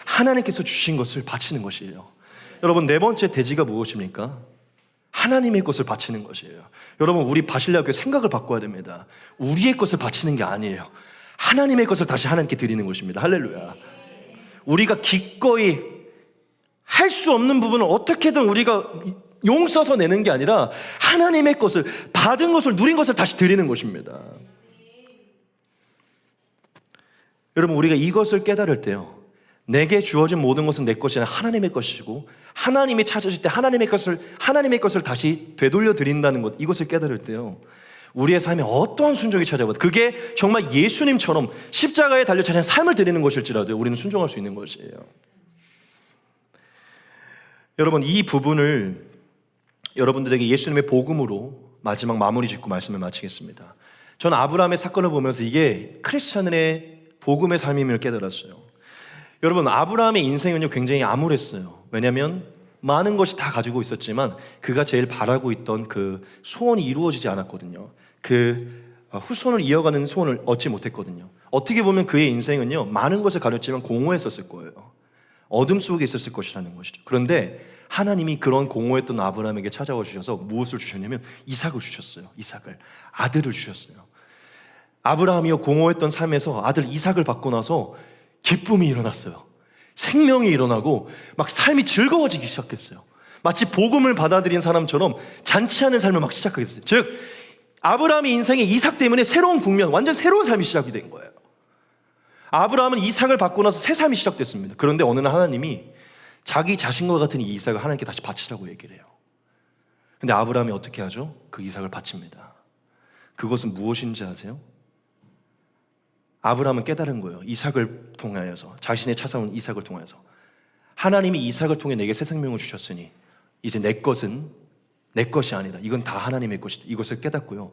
하나님께서 주신 것을 바치는 것이에요. 여러분, 네 번째 대지가 무엇입니까? 하나님의 것을 바치는 것이에요. 여러분, 우리 바실레아교회 생각을 바꿔야 됩니다. 우리의 것을 바치는 게 아니에요. 하나님의 것을 다시 하나님께 드리는 것입니다. 할렐루야. 우리가 기꺼이 할 수 없는 부분을 어떻게든 우리가 용서서 내는 게 아니라 하나님의 것을, 받은 것을, 누린 것을 다시 드리는 것입니다. 여러분, 우리가 이것을 깨달을 때요 내게 주어진 모든 것은 내 것이 아니라 하나님의 것이고 하나님이 찾으실 때 하나님의 것을 다시 되돌려 드린다는 것, 이것을 깨달을 때요 우리의 삶에 어떠한 순종이 찾아와도 그게 정말 예수님처럼 십자가에 달려 자신의 삶을 드리는 것일지라도 우리는 순종할 수 있는 것이에요. 여러분, 이 부분을 여러분들에게 예수님의 복음으로 마지막 마무리 짓고 말씀을 마치겠습니다. 저는 아브라함의 사건을 보면서 이게 크리스찬의 복음의 삶임을 깨달았어요. 여러분, 아브라함의 인생은요 굉장히 암울했어요. 왜냐하면 많은 것이 다 가지고 있었지만 그가 제일 바라고 있던 그 소원이 이루어지지 않았거든요. 그 후손을 이어가는 소원을 얻지 못했거든요. 어떻게 보면 그의 인생은요 많은 것을 가졌지만 공허했었을 거예요. 어둠 속에 있었을 것이라는 것이죠. 그런데 하나님이 그런 공허했던 아브라함에게 찾아와 주셔서 무엇을 주셨냐면 이삭을 주셨어요. 이삭을, 아들을 주셨어요. 아브라함이요 공허했던 삶에서 아들 이삭을 받고 나서 기쁨이 일어났어요. 생명이 일어나고 막 삶이 즐거워지기 시작했어요. 마치 복음을 받아들인 사람처럼 잔치하는 삶을 막 시작하겠어요. 즉 아브라함의 인생에 이삭 때문에 새로운 국면, 완전 새로운 삶이 시작이 된 거예요. 아브라함은 이삭을 받고 나서 새 삶이 시작됐습니다. 그런데 어느 날 하나님이 자기 자신과 같은 이 이삭을 하나님께 다시 바치라고 얘기를 해요. 근데 아브라함이 어떻게 하죠? 그 이삭을 바칩니다. 그것은 무엇인지 아세요? 아브라함은 깨달은 거예요. 이삭을 통하여서, 자신의 찾아온 이삭을 통해서 하나님이 이삭을 통해 내게 새 생명을 주셨으니 이제 내 것은 내 것이 아니다. 이건 다 하나님의 것이다. 이것을 깨닫고요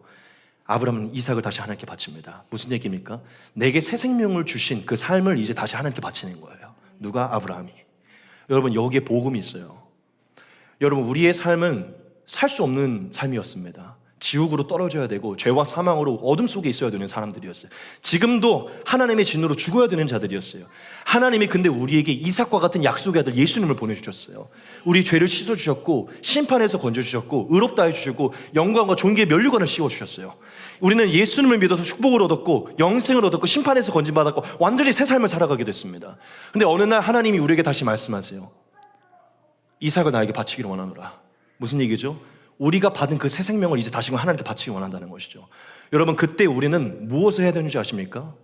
아브라함은 이삭을 다시 하나님께 바칩니다. 무슨 얘기입니까? 내게 새 생명을 주신 그 삶을 이제 다시 하나님께 바치는 거예요. 누가? 아브라함이. 여러분, 여기에 복음이 있어요. 여러분, 우리의 삶은 살 수 없는 삶이었습니다. 지옥으로 떨어져야 되고 죄와 사망으로 어둠 속에 있어야 되는 사람들이었어요. 지금도 하나님의 진노로 죽어야 되는 자들이었어요. 하나님이 근데 우리에게 이삭과 같은 약속의 아들 예수님을 보내주셨어요. 우리 죄를 씻어주셨고 심판에서 건져주셨고 의롭다 해주셨고 영광과 존귀의 면류관을 씌워주셨어요. 우리는 예수님을 믿어서 축복을 얻었고 영생을 얻었고 심판에서 건진받았고 완전히 새 삶을 살아가게 됐습니다. 근데 어느 날 하나님이 우리에게 다시 말씀하세요. 이삭을 나에게 바치기를 원하노라. 무슨 얘기죠? 우리가 받은 그 새 생명을 이제 다시금 하나님께 바치기 원한다는 것이죠. 여러분, 그때 우리는 무엇을 해야 되는지 아십니까?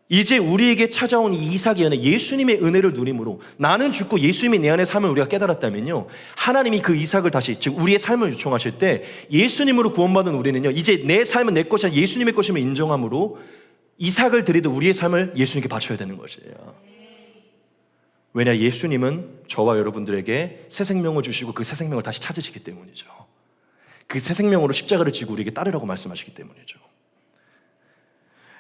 이제 우리에게 찾아온 이 이삭의 은혜, 예수님의 은혜를 누림으로 나는 죽고 예수님이 내 안에 삶을 우리가 깨달았다면요, 하나님이 그 이삭을 다시, 즉 우리의 삶을 요청하실 때 예수님으로 구원받은 우리는요, 이제 내 삶은 내 것이 아니라 예수님의 것임을 인정함으로 이삭을 드리듯 우리의 삶을 예수님께 바쳐야 되는 것이에요. 왜냐, 예수님은 저와 여러분들에게 새 생명을 주시고 그 새 생명을 다시 찾으시기 때문이죠. 그 새 생명으로 십자가를 지고 우리에게 따르라고 말씀하시기 때문이죠.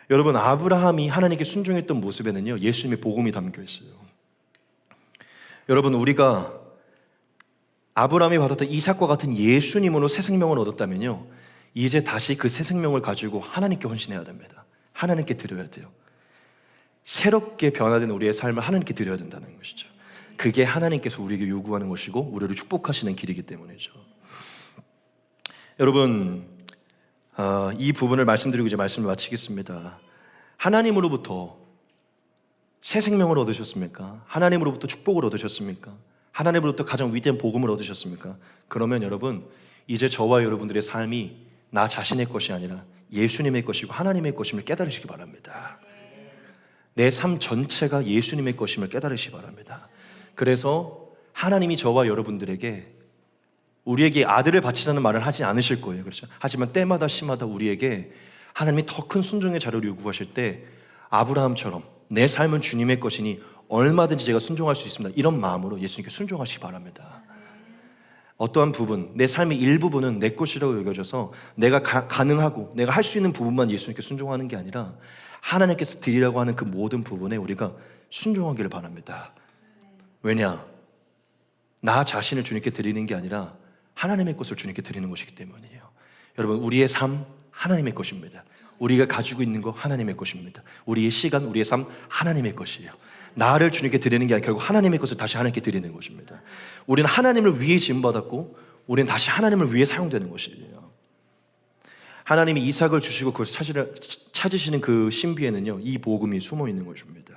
여러분, 아브라함이 하나님께 순종했던 모습에는요, 예수님의 복음이 담겨 있어요. 여러분, 우리가 아브라함이 받았던 이삭과 같은 예수님으로 새 생명을 얻었다면요, 이제 다시 그 새 생명을 가지고 하나님께 헌신해야 됩니다. 하나님께 드려야 돼요. 새롭게 변화된 우리의 삶을 하나님께 드려야 된다는 것이죠. 그게 하나님께서 우리에게 요구하는 것이고 우리를 축복하시는 길이기 때문이죠. 여러분, 이 부분을 말씀드리고 이제 말씀을 마치겠습니다. 하나님으로부터 새 생명을 얻으셨습니까? 하나님으로부터 축복을 얻으셨습니까? 하나님으로부터 가장 위대한 복음을 얻으셨습니까? 그러면 여러분, 이제 저와 여러분들의 삶이 나 자신의 것이 아니라 예수님의 것이고 하나님의 것임을 깨달으시기 바랍니다. 내 삶 전체가 예수님의 것임을 깨달으시기 바랍니다. 그래서 하나님이 저와 여러분들에게 우리에게 아들을 바치라는 말을 하지 않으실 거예요. 그렇죠? 하지만 때마다 시마다 우리에게 하나님이 더 큰 순종의 자료를 요구하실 때 아브라함처럼 내 삶은 주님의 것이니 얼마든지 제가 순종할 수 있습니다, 이런 마음으로 예수님께 순종하시기 바랍니다. 어떠한 부분, 내 삶의 일부분은 내 것이라고 여겨져서 내가 가능하고 내가 할 수 있는 부분만 예수님께 순종하는 게 아니라 하나님께서 드리라고 하는 그 모든 부분에 우리가 순종하기를 바랍니다. 왜냐? 나 자신을 주님께 드리는 게 아니라 하나님의 것을 주님께 드리는 것이기 때문이에요. 여러분, 우리의 삶 하나님의 것입니다. 우리가 가지고 있는 거 하나님의 것입니다. 우리의 시간, 우리의 삶 하나님의 것이에요. 나를 주님께 드리는 게 아니라 결국 하나님의 것을 다시 하나님께 드리는 것입니다. 우리는 하나님을 위해 지음받았고 우리는 다시 하나님을 위해 사용되는 것이에요. 하나님이 이삭을 주시고 그것을 찾으시는 그 신비에는요, 이 복음이 숨어 있는 것입니다.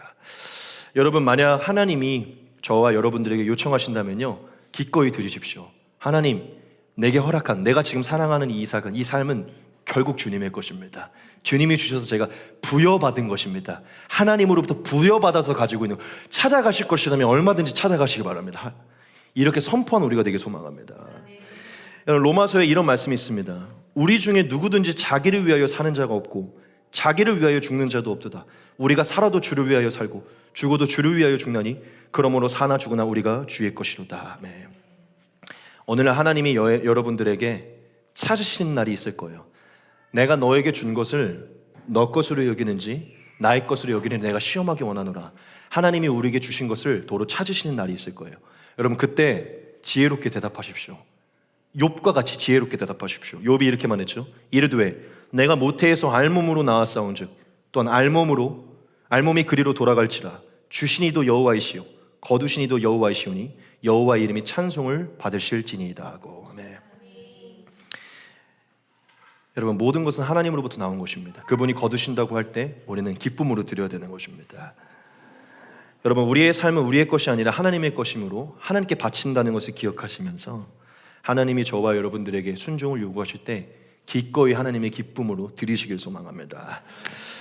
여러분, 만약 하나님이 저와 여러분들에게 요청하신다면요, 기꺼이 드리십시오. 하나님, 내게 허락한, 내가 지금 사랑하는 이 이삭은, 이 삶은 결국 주님의 것입니다. 주님이 주셔서 제가 부여받은 것입니다. 하나님으로부터 부여받아서 가지고 있는, 찾아가실 것이라면 얼마든지 찾아가시기 바랍니다. 이렇게 선포한 우리가 되게 소망합니다. 로마서에 이런 말씀이 있습니다. 우리 중에 누구든지 자기를 위하여 사는 자가 없고 자기를 위하여 죽는 자도 없도다. 우리가 살아도 주를 위하여 살고 죽어도 주를 위하여 죽나니 그러므로 사나 죽으나 우리가 주의 것이로다. 네. 오늘날 하나님이 여러분들에게 찾으시는 날이 있을 거예요. 내가 너에게 준 것을 너 것으로 여기는지 나의 것으로 여기는지 내가 시험하기 원하노라. 하나님이 우리에게 주신 것을 도로 찾으시는 날이 있을 거예요. 여러분, 그때 지혜롭게 대답하십시오. 욥과 같이 지혜롭게 대답하십시오. 욥이 이렇게만 했죠. 이르되 내가 모태에서 알몸으로 나왔사온즉 또한 알몸이 그리로 돌아갈지라. 주신이도 여호와이시요 거두신이도 여호와이시오니 여호와의 이름이 찬송을 받으실지니이다 하고. 네. 여러분, 모든 것은 하나님으로부터 나온 것입니다. 그분이 거두신다고 할 때 우리는 기쁨으로 드려야 되는 것입니다. 여러분, 우리의 삶은 우리의 것이 아니라 하나님의 것이므로 하나님께 바친다는 것을 기억하시면서 하나님이 저와 여러분들에게 순종을 요구하실 때 기꺼이 하나님의 기쁨으로 드리시길 소망합니다.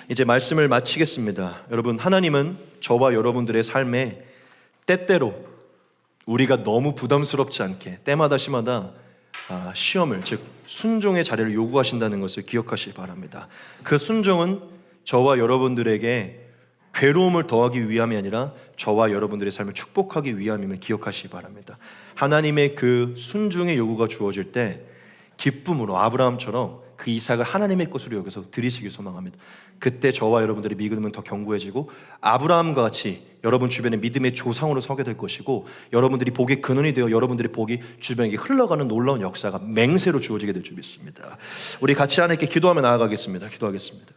이제 말씀을 마치겠습니다. 여러분, 하나님은 저와 여러분들의 삶에 때때로 우리가 너무 부담스럽지 않게 때마다 시마다 시험을, 즉 순종의 자리를 요구하신다는 것을 기억하시기 바랍니다. 그 순종은 저와 여러분들에게 괴로움을 더하기 위함이 아니라 저와 여러분들의 삶을 축복하기 위함임을 기억하시기 바랍니다. 하나님의 그 순종의 요구가 주어질 때 기쁨으로 아브라함처럼 그 이삭을 하나님의 것으로 여겨서 드리시길 소망합니다. 그때 저와 여러분들의 믿음은 더 견고해지고 아브라함과 같이 여러분 주변에 믿음의 조상으로 서게 될 것이고 여러분들이 복의 근원이 되어 여러분들의 복이 주변에 흘러가는 놀라운 역사가 맹세로 주어지게 될 줄 믿습니다. 우리 같이 하나님께 기도하며 나아가겠습니다. 기도하겠습니다.